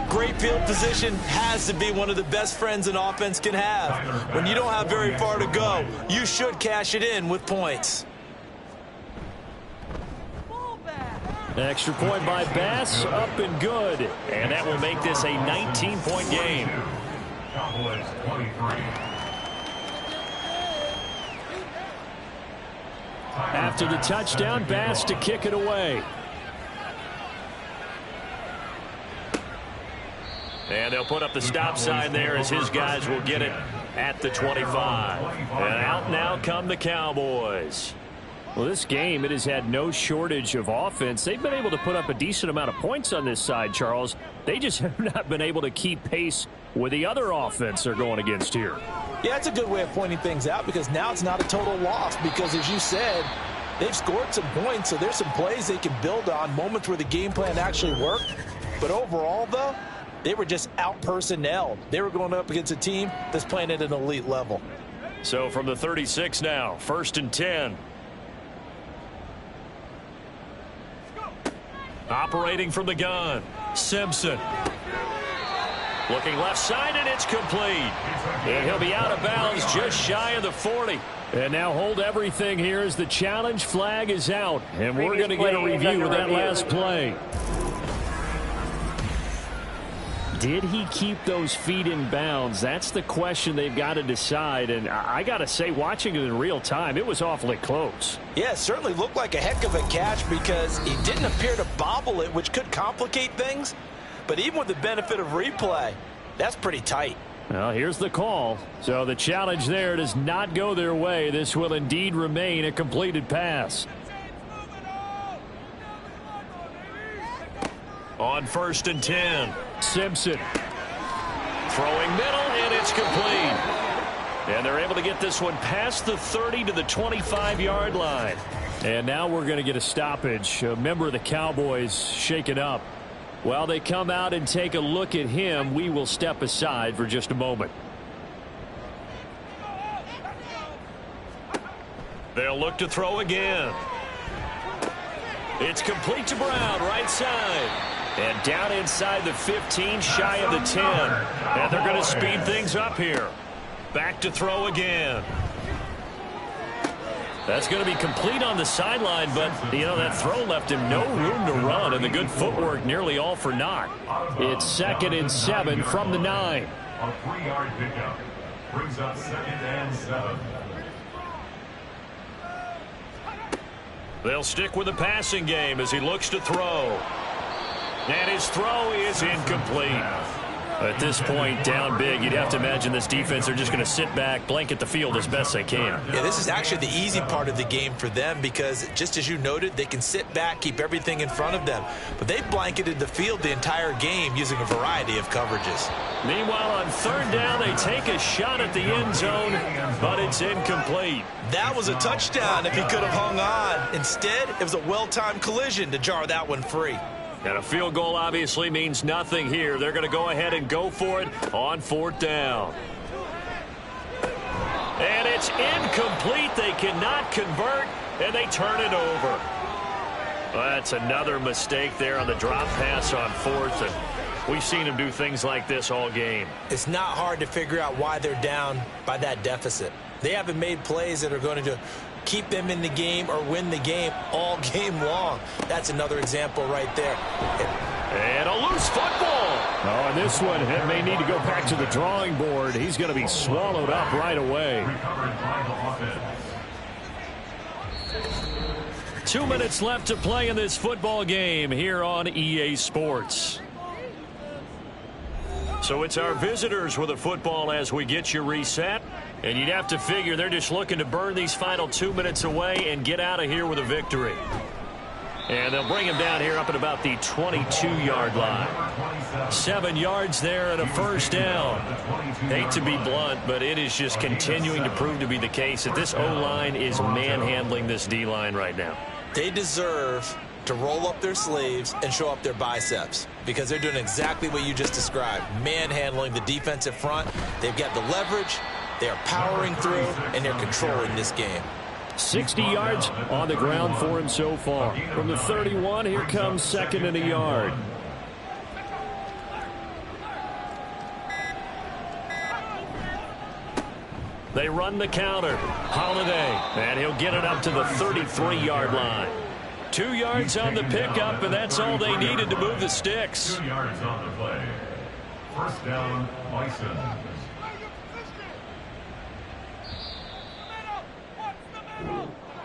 Great field position has to be one of the best friends an offense can have. When you don't have very far to go, you should cash it in with points. Extra point by Bass, up and good. And that will make this a 19-point game. Cowboys 23. After the touchdown, Bass to kick it away. And they'll put up the stop sign there as his guys will get it at the 25. And out now come the Cowboys. Well, this game, it has had no shortage of offense. They've been able to put up a decent amount of points on this side, Charles. They just have not been able to keep pace with the other offense they're going against here. Yeah, that's a good way of pointing things out because now it's not a total loss because, as you said, they've scored some points, so there's some plays they can build on, moments where the game plan actually worked. But overall, though, they were just out-personnelled. They were going up against a team that's playing at an elite level. So from the 36 now, 1st and 10. Operating from the gun, Simpson. Looking left side, and it's complete. And he'll be out of bounds just shy of the 40. And now hold everything here as the challenge flag is out. And we're going to get a review of that last play. Did he keep those feet in bounds? That's the question they've got to decide. And I got to say, watching it in real time, it was awfully close. Yeah, it certainly looked like a heck of a catch because he didn't appear to bobble it, which could complicate things. But even with the benefit of replay, that's pretty tight. Well, here's the call. So the challenge there does not go their way. This will indeed remain a completed pass. On 1st and 10, Simpson. Throwing middle, and it's complete. And they're able to get this one past the 30 to the 25-yard line. And now we're going to get a stoppage. A member of the Cowboys shaken up. While they come out and take a look at him, we will step aside for just a moment. They'll look to throw again. It's complete to Brown, right side. And down inside the 15, shy of the 10. And they're going to speed things up here. Back to throw again. That's going to be complete on the sideline, but, you know, that throw left him no room to run, and the good footwork nearly all for naught. It's 2nd and 7 from the 9. A 3-yard pickup brings up 2nd and 7. They'll stick with the passing game as he looks to throw. And his throw is incomplete. At this point, down big, you'd have to imagine this defense are just going to sit back, blanket the field as best they can. Yeah, this is actually the easy part of the game for them because, just as you noted, they can sit back, keep everything in front of them. But they've blanketed the field the entire game using a variety of coverages. Meanwhile, on 3rd down, they take a shot at the end zone, but it's incomplete. That was a touchdown if he could have hung on. Instead, it was a well-timed collision to jar that one free. And a field goal obviously means nothing here. They're going to go ahead and go for it on 4th down. And it's incomplete. They cannot convert, and they turn it over. Well, that's another mistake there on the drop pass on 4th, and we've seen them do things like this all game. It's not hard to figure out why they're down by that deficit. They haven't made plays that are going to keep them in the game or win the game all game long. That's another example right there. And a loose football. Oh, and this one may need to go back to the drawing board. He's going to be swallowed up right away. 2 minutes left to play in this football game here on EA Sports. So it's our visitors with a football as we get you reset. And you'd have to figure they're just looking to burn these final 2 minutes away and get out of here with a victory. And they'll bring him down here up at about the 22-yard line. 7 yards there and a first down. Hate to be blunt, but it is just continuing to prove to be the case that this O-line is manhandling this D-line right now. They deserve to roll up their sleeves and show up their biceps because they're doing exactly what you just described, manhandling the defensive front. They've got the leverage, they're powering through, and they're controlling this game. 60 yards on the ground for him so far. From the 31, here comes 2nd and a yard. They run the counter. Holiday, and he'll get it up to the 33-yard line. 2 yards on the pickup, and that's all they needed to move the sticks. 2 yards on the play. First down, Bisons.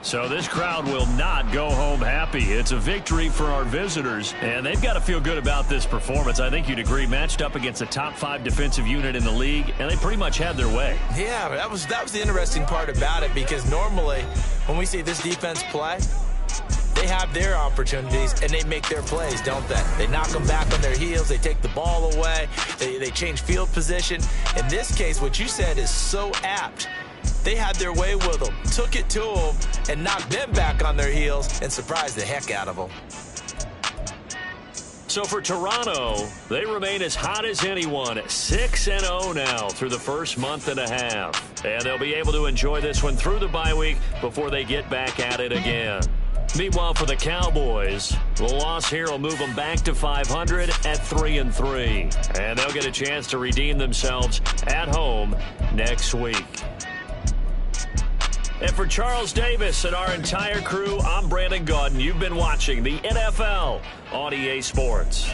So this crowd will not go home happy. It's a victory for our visitors, and they've got to feel good about this performance. I think you'd agree, matched up against a top 5 defensive unit in the league, and they pretty much had their way. Yeah, that was the interesting part about it, because normally when we see this defense play, they have their opportunities and they make their plays, don't they? They knock them back on their heels. They take the ball away. They change field position. In this case, what you said is so apt. They had their way with them, took it to them, and knocked them back on their heels and surprised the heck out of them. So for Toronto, they remain as hot as anyone, 6-0 now through the first month and a half. And they'll be able to enjoy this one through the bye week before they get back at it again. Meanwhile, for the Cowboys, the loss here will move them back to 500 at 3-3. And they'll get a chance to redeem themselves at home next week. And for Charles Davis and our entire crew, I'm Brandon Gaudin. You've been watching the NFL on EA Sports.